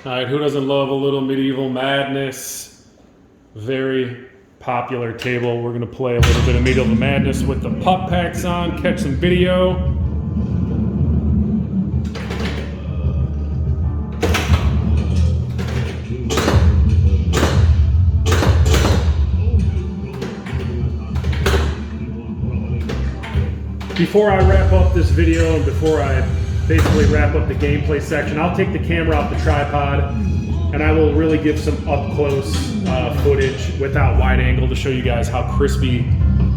All right, who doesn't love a little medieval madness? Very popular table. We're gonna play a little bit of medieval madness with the pup packs on, catch some video. Before I wrap up this video and before I basically wrap up the gameplay section, I'll take the camera off the tripod and I will really give some up close footage without wide angle to show you guys how crispy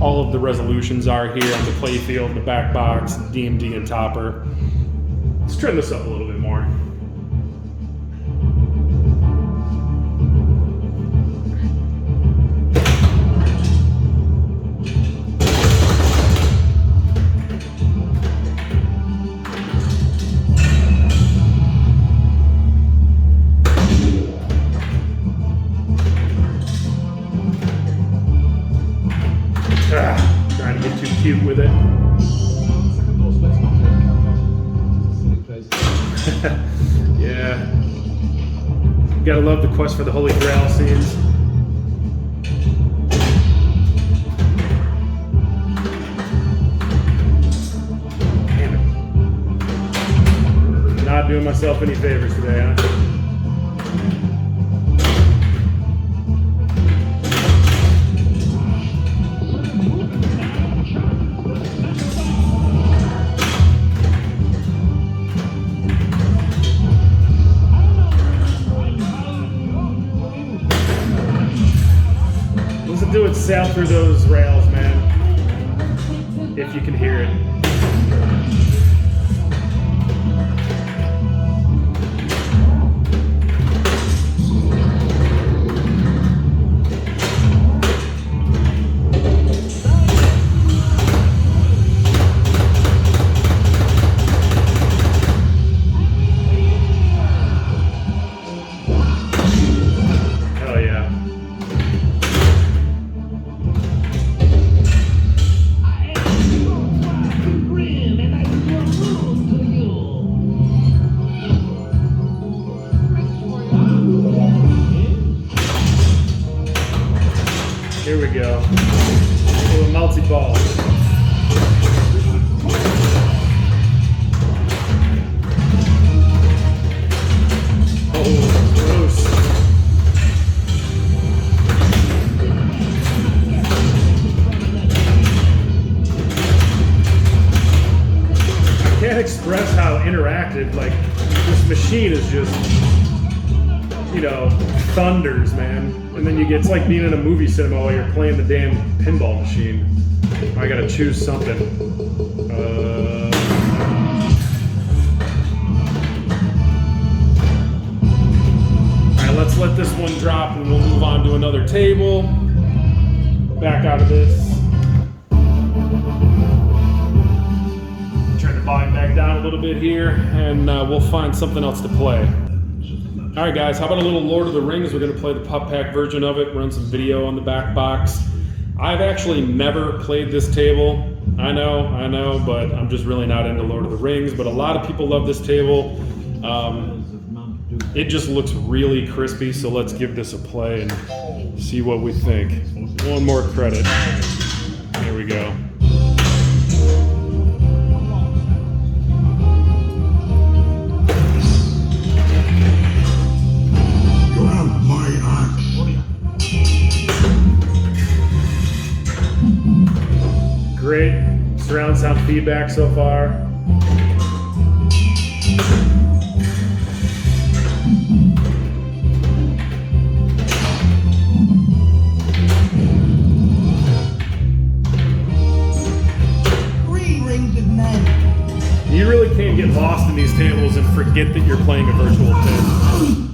all of the resolutions are here on the Playfield, the back box, DMD and topper. Let's turn this up a little bit more. Trying to get too cute with it. Yeah. You gotta love the quest for the Holy Grail scenes. Damn it. Not doing myself any favors today, huh? Do it sail through those rails, man. If you can hear it. Hell yeah. Here we go. A little multi-ball. Oh, gross. I can't express how interactive, like, this machine is just, you know, thunders, man. And then it's like being in a movie cinema while you're playing the damn pinball machine. I gotta choose something. Alright, let's let this one drop and we'll move on to another table. Back out of this. Turn the volume back down a little bit here and we'll find something else to play. Alright guys, how about a little Lord of the Rings? We're going to play the pup pack version of it, run some video on the back box. I've actually never played this table. I know, but I'm just really not into Lord of the Rings, but a lot of people love this table. It just looks really crispy, so let's give this a play and see what we think. One more credit. Here we go. Great surround sound feedback so far. You really can't get lost in these tables and forget that you're playing a virtual pin.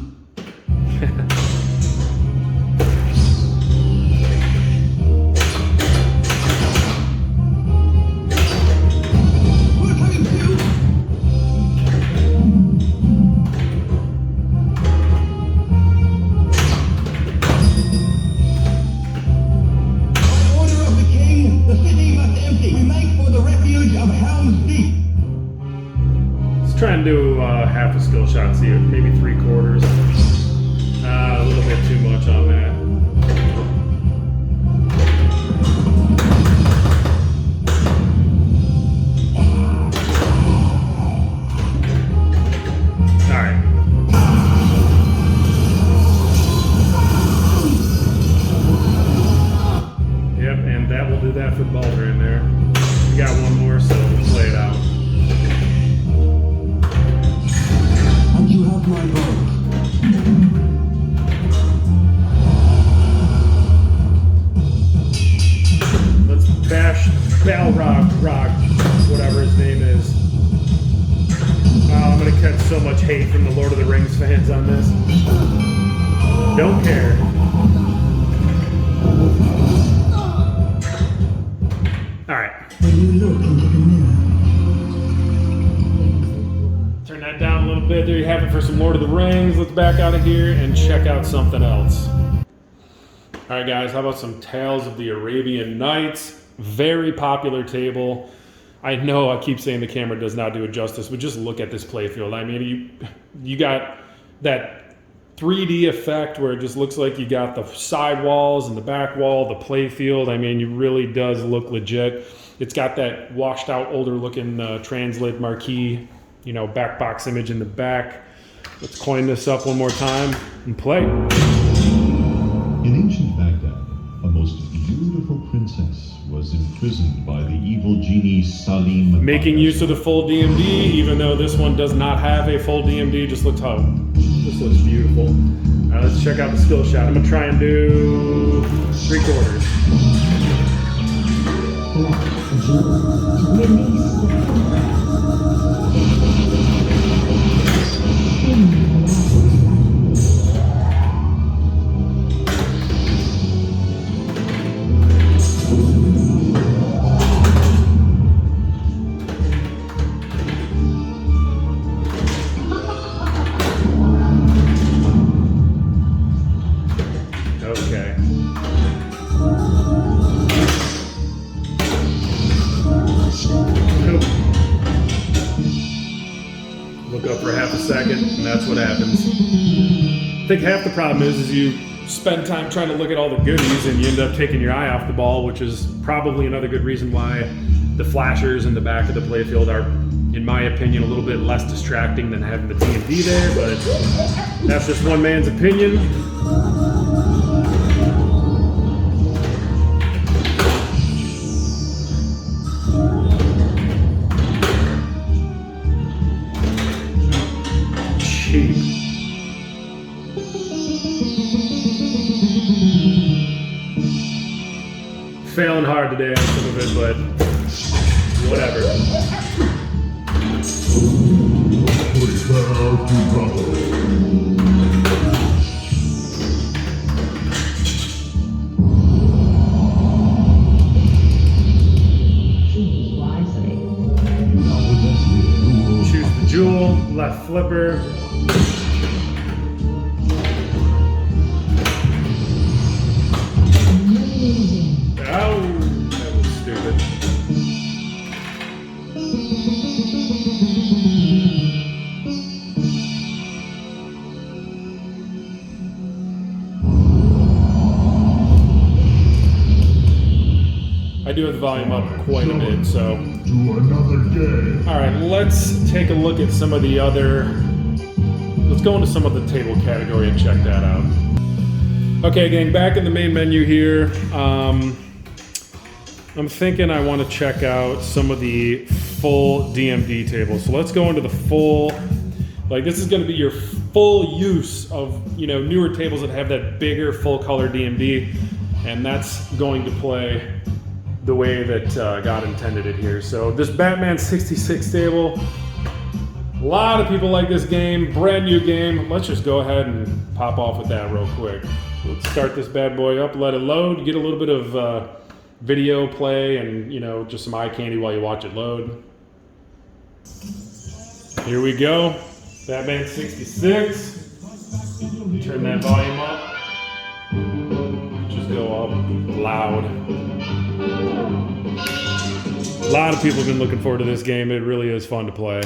try and do half a skill shot, see it, maybe 3/4. A little bit too much on that. Alright. Yep, and that will do that for Baldur in there. We got one more, so we'll play it out. And you have my vote. Let's bash Balrog, whatever his name is. I'm gonna catch so much hate from the Lord of the Rings fans on this. Don't care. Alright. When you look into the mirror, Turn that down a little bit. There you have it for some Lord of the Rings. Let's back out of here and check out something else. Alright guys, how about some Tales of the Arabian Nights? Very popular table. I know I keep saying the camera does not do it justice, but just look at this playfield. I mean, you got that 3D effect where it just looks like you got the side walls and the back wall, the playfield. I mean, it really does look legit. It's got that washed out, older looking translate marquee, you know, back box image in the back. Let's coin this up one more time and play. In ancient Baghdad, a most beautiful princess was imprisoned by the evil genie Salim. Making use of the full DMD, even though this one does not have a full DMD. Just looks how this looks beautiful. All right, let's check out the skill shot. I'm gonna try and do 3/4. Okay. Nope. Look up for half a second, and that's what happens. I think half the problem is you spend time trying to look at all the goodies, and you end up taking your eye off the ball, which is probably another good reason why the flashers in the back of the playfield are, in my opinion, a little bit less distracting than having the DMD there, but that's just one man's opinion. Cheap. Failing hard today on some of it, but whatever. choose wisely. Choose the jewel, left flipper. Oh, that was stupid. I do have the volume up quite a bit, so. To another day. All right, let's take a look at some of the other. Let's go into some of the table category and check that out. Okay, gang, back in the main menu here. I'm thinking I want to check out some of the full DMD tables. So let's go into the full, like this is going to be your full use of, you know, newer tables that have that bigger full color DMD, and that's going to play the way that God intended it here. So this Batman 66 table, a lot of people like this game, brand new game. Let's just go ahead and pop off with that real quick. Let's start this bad boy up, let it load, get a little bit of video play and, you know, just some eye candy while you watch it load. Here we go, Batman 66. Turn that volume up. Just go up loud. A lot of people have been looking forward to this game. It really is fun to play.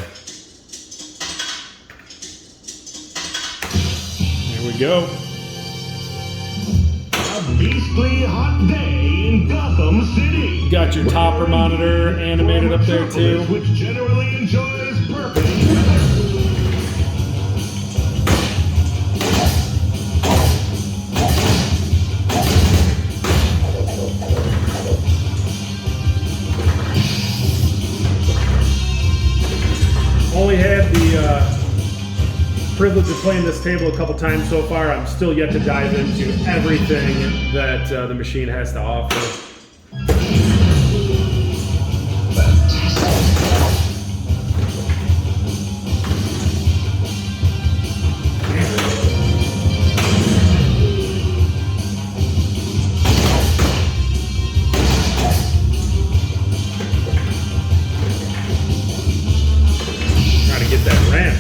Here we go. A beastly hot day in Gotham City. Got your topper monitor animated up there too. Which generally enjoys perfect weather. Only had the privilege of playing this table a couple times so far. I'm still yet to dive into everything that the machine has to offer. Trying to get that ramp.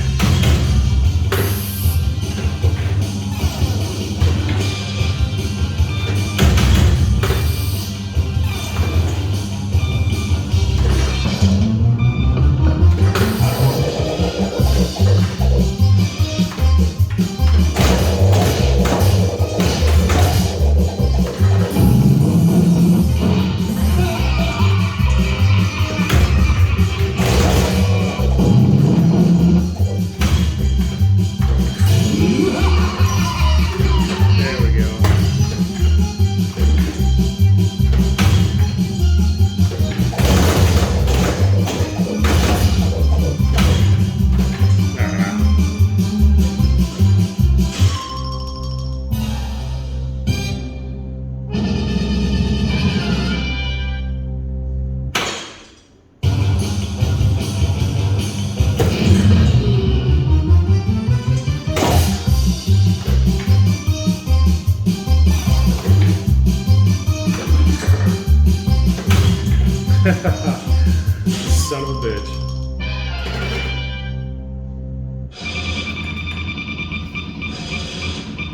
Son of a bitch.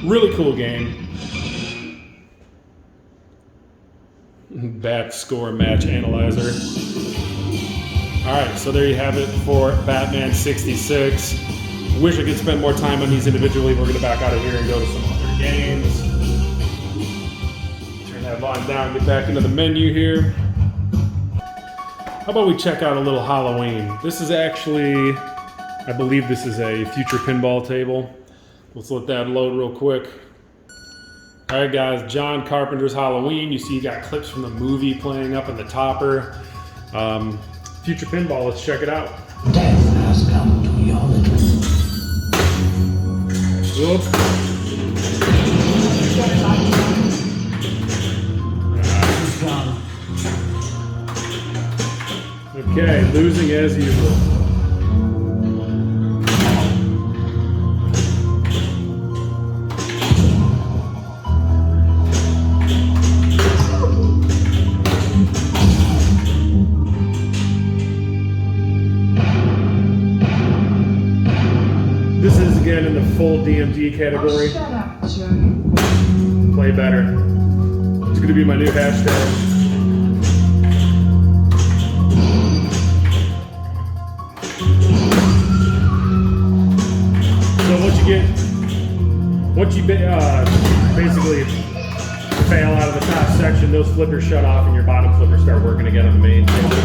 Really cool game. Bat score match analyzer. Alright, so there you have it for Batman 66. Wish I could spend more time on these individually. We're going to back out of here and go to some other games. Turn that volume down, get back into the menu here. How about we check out a little Halloween? This is actually, I believe this is a future pinball table. Let's let that load real quick. All right, guys, John Carpenter's Halloween. You see you got clips from the movie playing up in the topper. Future pinball, let's check it out. Death has come to your little. Whoop. Okay, losing as usual. This is again in the full DMD category. Shut up, Joe. Play better. It's going to be my new hashtag. Once you basically fail out of the top section, those flippers shut off and your bottom flippers start working again on the main table.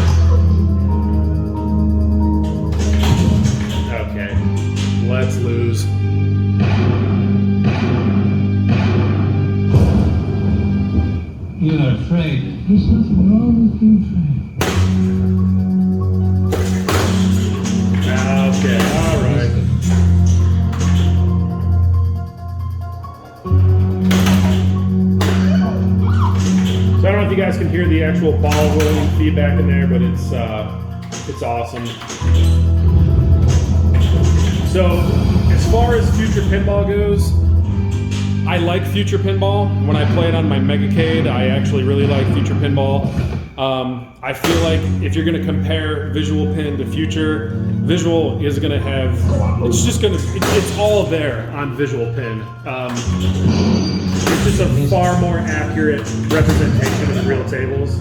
Okay, let's lose. You're afraid. There's nothing wrong with being afraid. Okay, all right. So I don't know if you guys can hear the actual ball rolling feedback in there, but it's awesome. So as far as future pinball goes, I like future pinball. When I play it on my Megacade, I actually really like future pinball. I feel like if you're going to compare visual pin to future, visual is going to have, it's all there on visual pin. It's just a far more accurate representation of the real tables.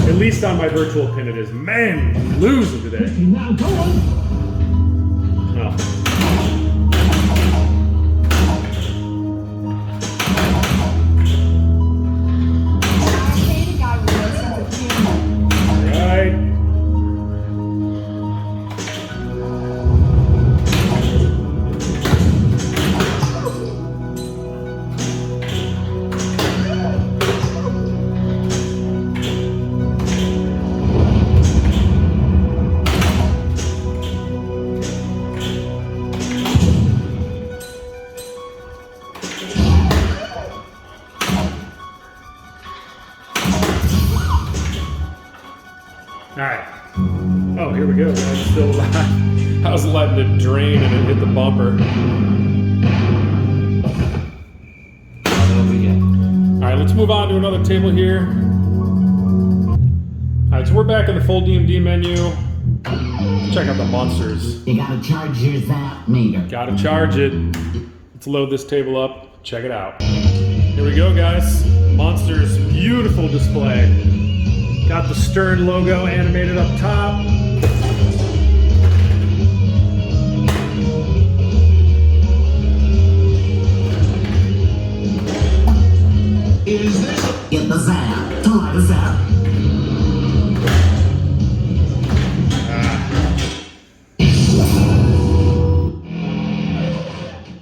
At least on my virtual pin it is. Man, I'm losing today. Now go on. Oh. still alive. I was letting it drain and it hit the bumper. Alright, let's move on to another table here. Alright, so we're back in the full DMD menu. Check out the monsters. You gotta charge your zap meter. Gotta charge it. Let's load this table up. Check it out. Here we go, guys. Monsters, beautiful display. Got the Stern logo animated up top. Is this? Get the zap. Try the zap.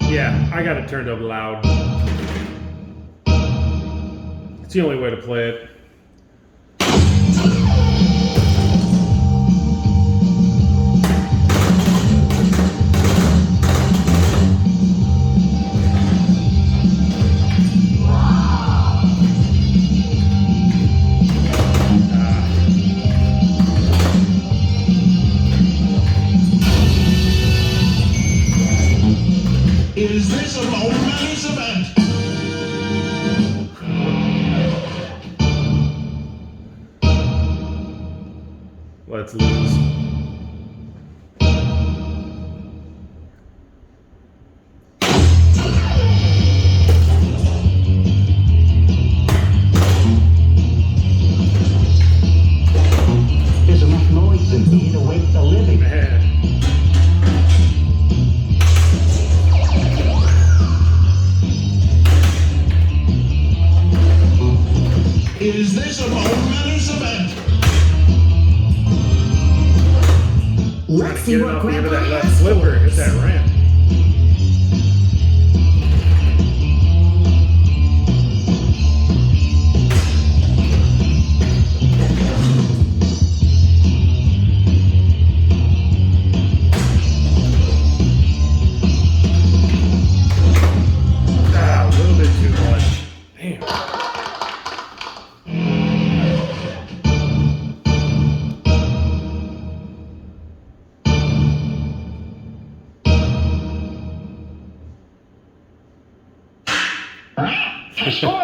Yeah, I got it turned up loud. It's the only way to play it. Is this a momentous event? Let's lose. There's enough noise in here to wake the living. Man. Is this a momentous event? Let's see Get what up into Grandpa that left has for flipper, hit us. that ramp. Ah, a little bit too much. Damn.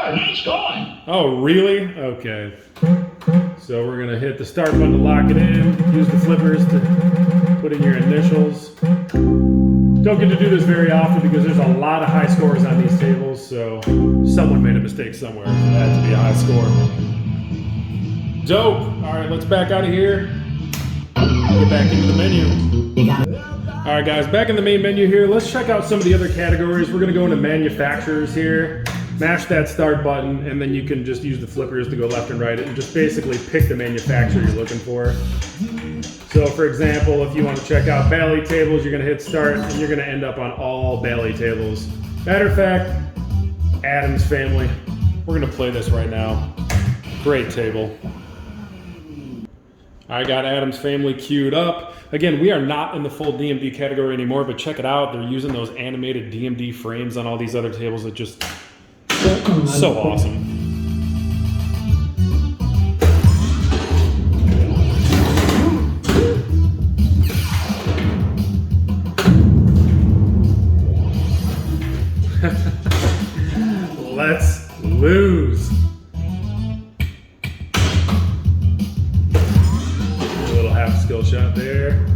Nice going. Oh, really? Okay. So we're gonna hit the start button to lock it in. Use the flippers to put in your initials. Don't get to do this very often because there's a lot of high scores on these tables, so someone made a mistake somewhere for that to be a high score. Dope. All right, let's back out of here. Get back into the menu. You got All right, guys, back in the main menu here. Let's check out some of the other categories. We're gonna go into manufacturers here. Mash that start button, and then you can just use the flippers to go left and right and just basically pick the manufacturer you're looking for. So for example, if you want to check out Bally tables, you're going to hit start and you're going to end up on all Bally tables. Matter of fact, Adam's Family. We're going to play this right now. Great table. I got Adam's Family queued up. Again, we are not in the full DMD category anymore, but check it out. They're using those animated DMD frames on all these other tables that just so awesome. Let's lose. A little half skill shot there.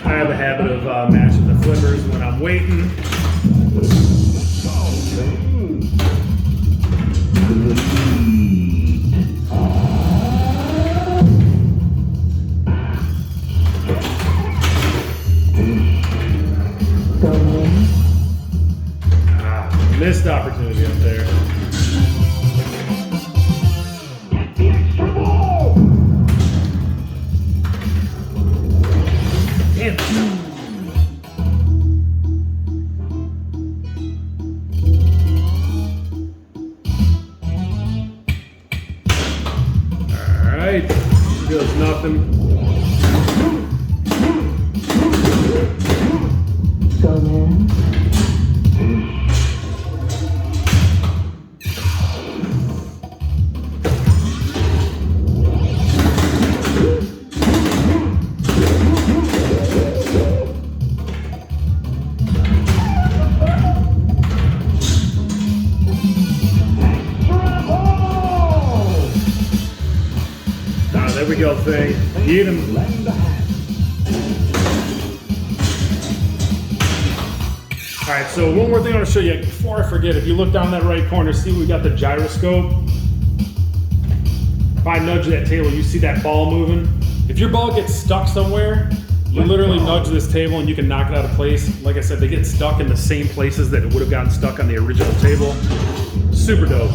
I have a habit of mashing the flippers when I'm waiting. Missed opportunity up there. Damn. right. Feels nothing. Go, man. There we go, thing. Eat him. All right, so one more thing I want to show you before I forget. If you look down that right corner, see we got the gyroscope. If I nudge that table, you see that ball moving. If your ball gets stuck somewhere, you literally nudge this table and you can knock it out of place. Like I said, they get stuck in the same places that it would have gotten stuck on the original table. Super dope.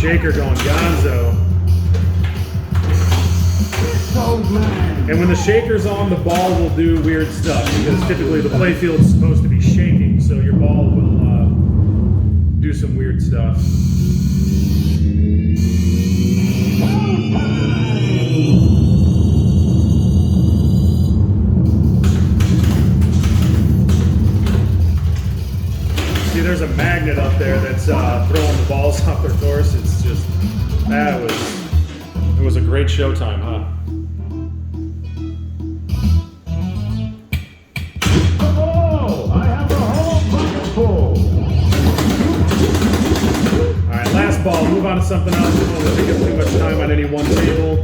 Shaker going gonzo. And when the shaker's on, the ball will do weird stuff because typically the playfield's supposed to be shaking, so your ball will do some weird stuff. See, there's a magnet up there that's throwing the balls off their course. It's just, it was a great showtime, huh? Oh, I have the whole bucket full. All right, last ball. Move on to something else. We don't want to take up too much time on any one table.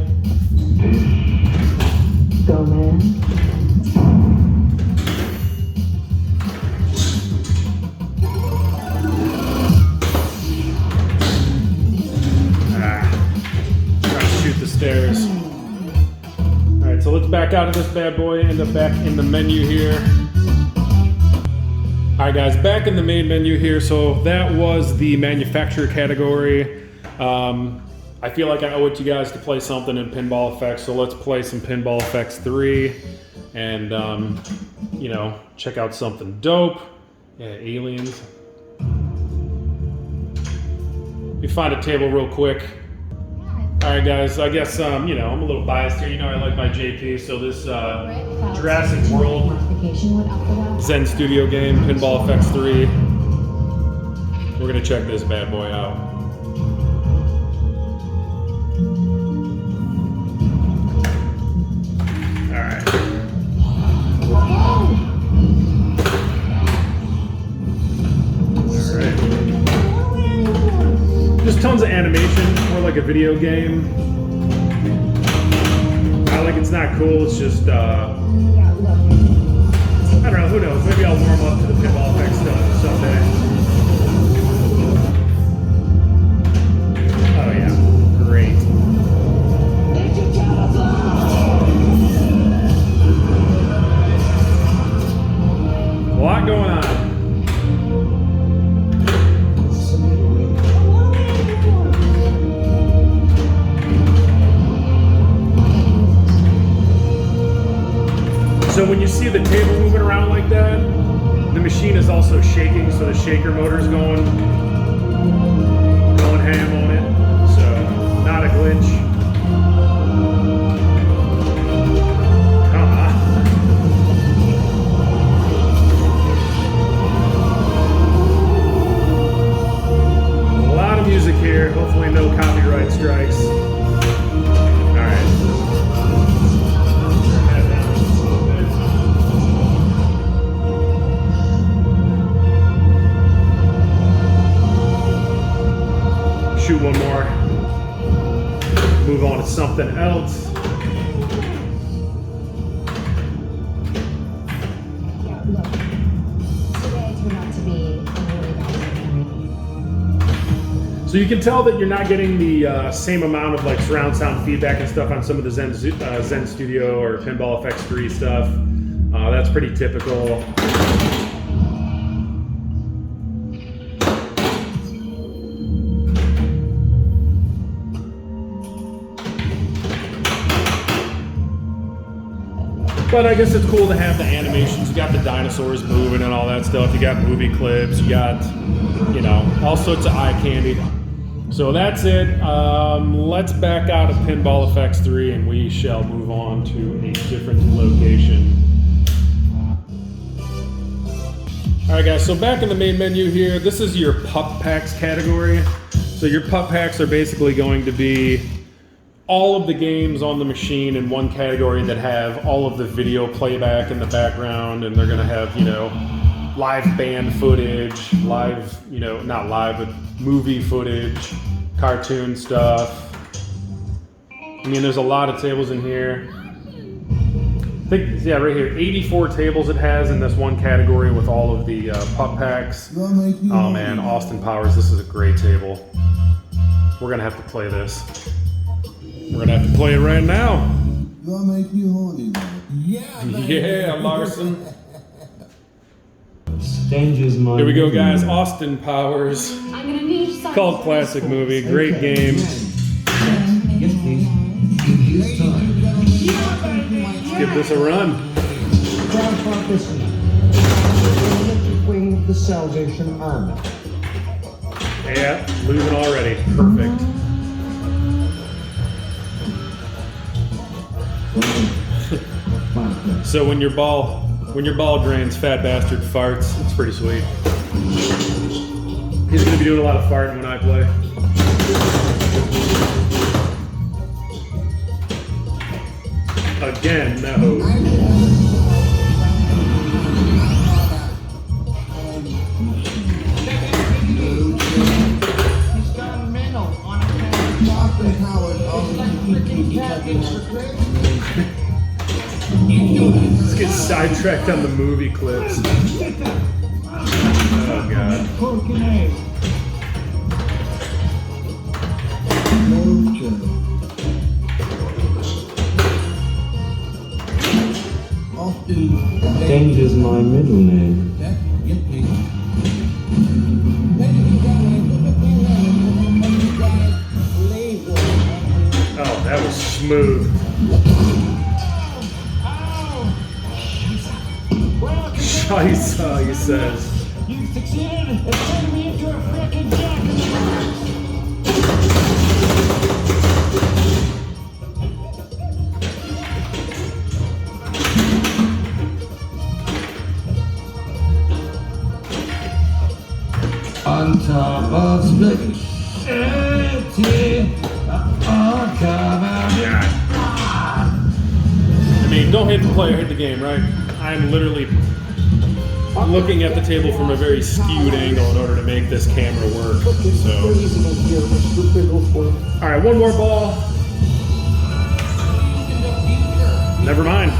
Go, man. Stairs. Alright, so let's back out of this bad boy, end up back in the menu here. Alright guys, back in the main menu here. So that was the manufacturer category. I feel like I owe it to you guys to play something in Pinball Effects, so let's play some Pinball Effects 3 and you know, check out something dope. Yeah, aliens. Let me find a table real quick. Alright guys, I guess, you know, I'm a little biased here. You know I like my JP, so this Jurassic World Zen Studio game, Pinball Effects 3. We're gonna check this bad boy out. Alright. Alright. Just tons of animation, more like a video game. Not like it's not cool, it's just, I don't know, who knows? Maybe I'll warm up to the Pinball Effects stuff someday. Oh yeah, great. A lot going on. So when you see the table moving around like that, the machine is also shaking, so the shaker motor is going ham on it. So not a glitch. Come on. A lot of music here. Hopefully no copyright strikes. All right. Shoot one more. Move on to something else. Yeah, look. Today turned out to be a really bad day. So you can tell that you're not getting the same amount of like surround sound feedback and stuff on some of the Zen Studio or Pinball Effects 3 stuff. That's pretty typical. But I guess it's cool to have the animations. You got the dinosaurs moving and all that stuff. You got movie clips. You got, you know, all sorts of eye candy. So that's it. Let's back out of Pinball Effects 3 and we shall move on to a different location. Alright guys, so back in the main menu here, this is your pup packs category. So your pup packs are basically going to be all of the games on the machine in one category that have all of the video playback in the background, and they're gonna have, you know, live band footage, live, you know, not live, but movie footage, cartoon stuff. I mean, there's a lot of tables in here. I think, yeah, right here, 84 tables it has in this one category with all of the pup packs. Oh man, Austin Powers, this is a great table. We're gonna have to play this. We're gonna have to play it right now. Gonna make you horny, man. Yeah, Larson. Here we go, guys. Austin Powers. I'm gonna need some. Cult classic movie. Great game. Yes, please. Let's give this a run. Wing of the Salvation Army. Yeah, losing already. Perfect. So when your ball drains, fat bastard farts. It's pretty sweet. He's gonna be doing a lot of farting when I play. Again, no. Let's get sidetracked on the movie clips. Oh god. Danger's my middle name. Oh, that was smooth. Scheiße, he says. You succeeded in turning me into a freaking jacket. On top of spaghetti, I mean, don't hit the player, hit the game, right? I'm literally looking at the table from a very skewed angle in order to make this camera work. So, all right, one more ball. Never mind.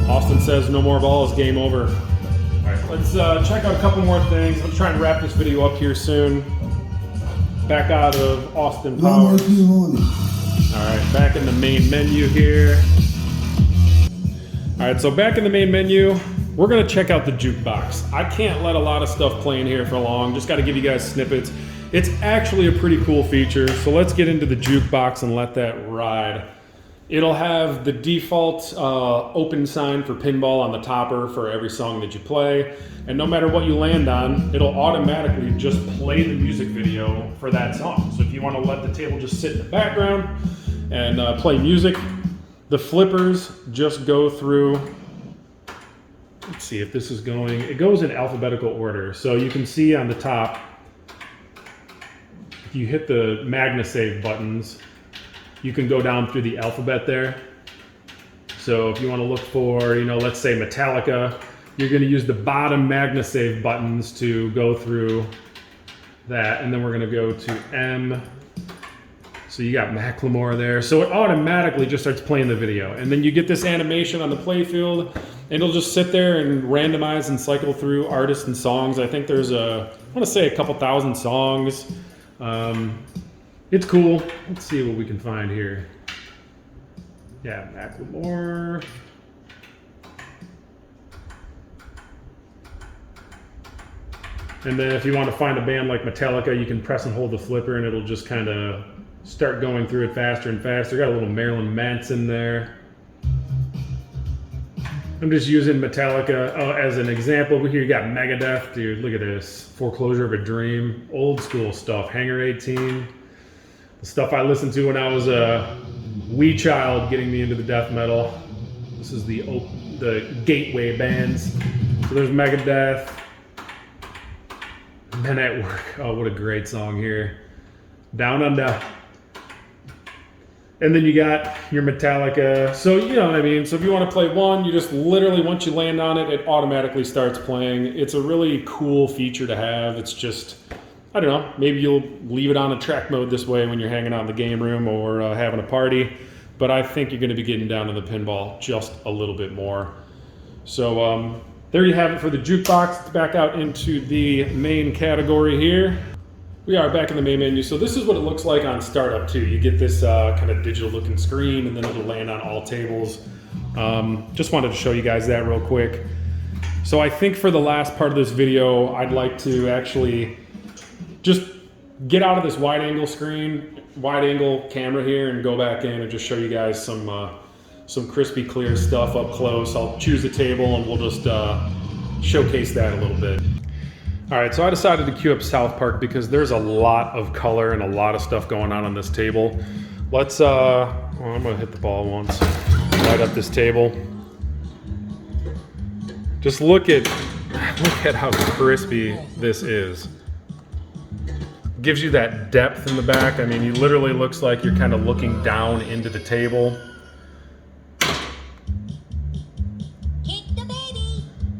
Austin says no more balls, game over. All right, let's check out a couple more things. Let's try and wrap this video up here soon. Back out of Austin Powers. All right, back in the main menu here. All right, so back in the main menu, we're gonna check out the jukebox. I can't let a lot of stuff play in here for long. Just gotta give you guys snippets. It's actually a pretty cool feature. So let's get into the jukebox and let that ride. It'll have the default open sign for pinball on the topper for every song that you play. And no matter what you land on, it'll automatically just play the music video for that song. So if you wanna let the table just sit in the background and play music, the flippers just go through. Let's see if this is going, it goes in alphabetical order. So you can see on the top, if you hit the MagnaSave buttons, you can go down through the alphabet there. So if you want to look for, you know, let's say Metallica, you're going to use the bottom MagnaSave buttons to go through that. And then we're going to go to M. So you got Macklemore there. So it automatically just starts playing the video. And then you get this animation on the playfield, and it'll just sit there and randomize and cycle through artists and songs. I think there's I want to say a couple thousand songs. It's cool. Let's see what we can find here. Yeah, Macklemore. And then if you want to find a band like Metallica, you can press and hold the flipper and it'll just kind of start going through it faster and faster. Got a little Marilyn Manson there. I'm just using Metallica as an example. Here you got Megadeth, dude. Look at this. Foreclosure of a Dream. Old school stuff. Hangar 18. The stuff I listened to when I was a wee child getting me into the death metal. This is the gateway bands. So there's Megadeth. Men at Work. Oh, what a great song here. Down Under. And then you got your Metallica. So, you know what I mean? So if you want to play one, you just literally, once you land on it, it automatically starts playing. It's a really cool feature to have. It's just, I don't know, maybe you'll leave it on a track mode this way when you're hanging out in the game room or having a party. But I think you're going to be getting down to the pinball just a little bit more. So there you have it for the jukebox. Let's back out into the main category here. We are back in the main menu. So this is what it looks like on startup too. You get this kind of digital looking screen, and then it'll land on all tables. Just wanted to show you guys that real quick. So I think for the last part of this video, I'd like to actually just get out of this wide angle camera here and go back in and just show you guys some crispy clear stuff up close. I'll choose the table and we'll just showcase that a little bit. All right, so I decided to queue up South Park because there's a lot of color and a lot of stuff going on this table. Let's, well, I'm gonna hit the ball once. Light up this table. Just look at how crispy this is. Gives you that depth in the back. I mean, you literally looks like you're kind of looking down into the table.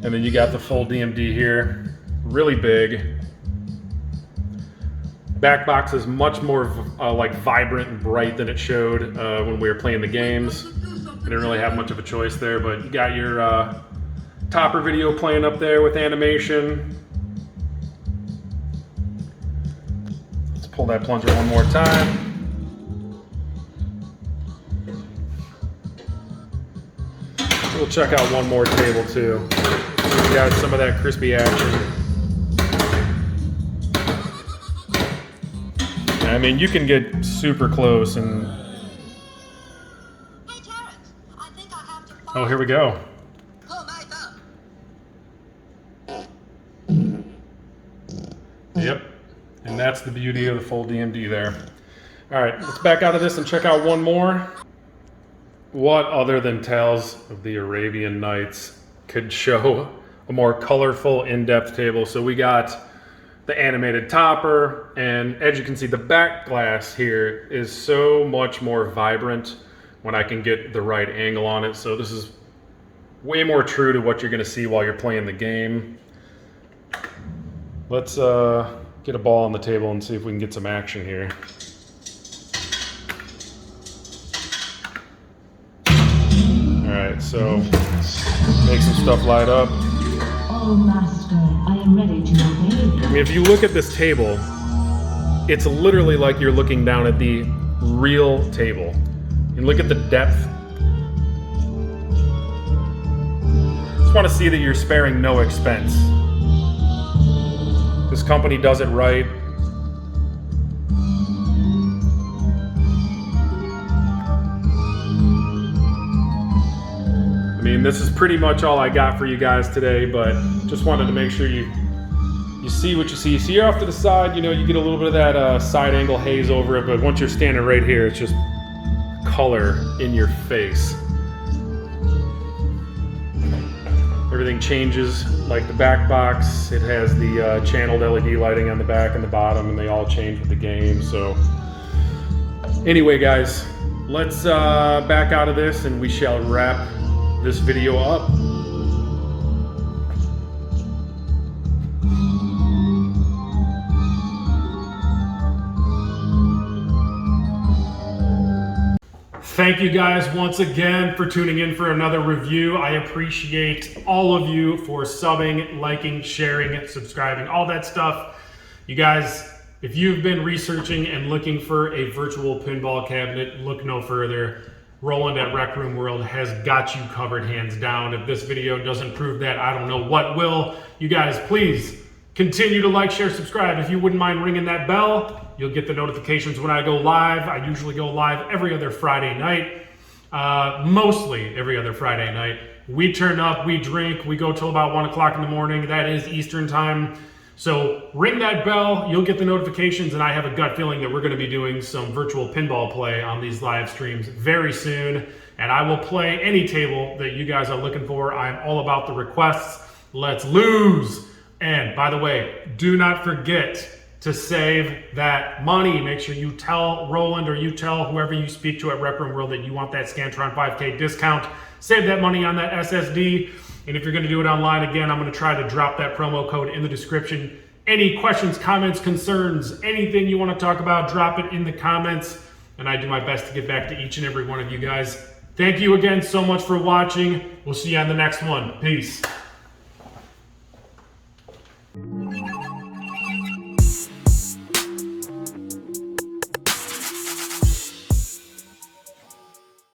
And then you got the full DMD here. Really big. Back box is much more like vibrant and bright than it showed when we were playing the games. I didn't really have much of a choice there, but you got your topper video playing up there with animation. Let's pull that plunger one more time. We'll check out one more table too. We got some of that crispy action. I mean, you can get super close and... Hey, Terrence, I think I have to Oh, here we go. Yep, and that's the beauty of the full DMD there. All right, let's back out of this and check out one more. What other than Tales of the Arabian Nights could show a more colorful, in-depth table? So we got the animated topper, and as you can see, the back glass here is so much more vibrant when I can get the right angle on it. So this is way more true to what you're gonna see while you're playing the game. Let's get a ball on the table and see if we can get some action here. All right, so make some stuff light up. Oh, Master, I am ready to obey. I mean, if you look at this table, it's literally like you're looking down at the real table. And look at the depth. Just want to see that you're sparing no expense. This company does it right. I mean, this is pretty much all I got for you guys today, but just wanted to make sure you see what you see. You see off to the side, you know, you get a little bit of that side angle haze over it, but once you're standing right here, it's just color in your face. Everything changes, like the back box, it has the channeled LED lighting on the back and the bottom, and they all change with the game. So anyway, guys, let's back out of this and we shall wrap this video up. Thank you guys once again for tuning in for another review. I appreciate all of you for subbing, liking, sharing, subscribing, all that stuff. You guys, if you've been researching and looking for a virtual pinball cabinet, look no further. Roland at Rec Room World has got you covered hands down. If this video doesn't prove that, I don't know what will. You guys, please continue to like, share, subscribe. If you wouldn't mind ringing that bell, you'll get the notifications when I go live. I usually go live every other Friday night. mostly every other Friday night. We turn up, we drink, we go till about 1 o'clock in the morning. That is Eastern time. So ring that bell, you'll get the notifications, and I have a gut feeling that we're going to be doing some virtual pinball play on these live streams very soon. And I will play any table that you guys are looking for. I'm all about the requests. Let's lose. And by the way, do not forget to save that money. Make sure you tell Roland or you tell whoever you speak to at Rec Room World that you want that Scantron 5K discount. Save that money on that SSD. And if you're going to do it online, again, I'm going to try to drop that promo code in the description. Any questions, comments, concerns, anything you want to talk about, drop it in the comments. And I do my best to get back to each and every one of you guys. Thank you again so much for watching. We'll see you on the next one. Peace.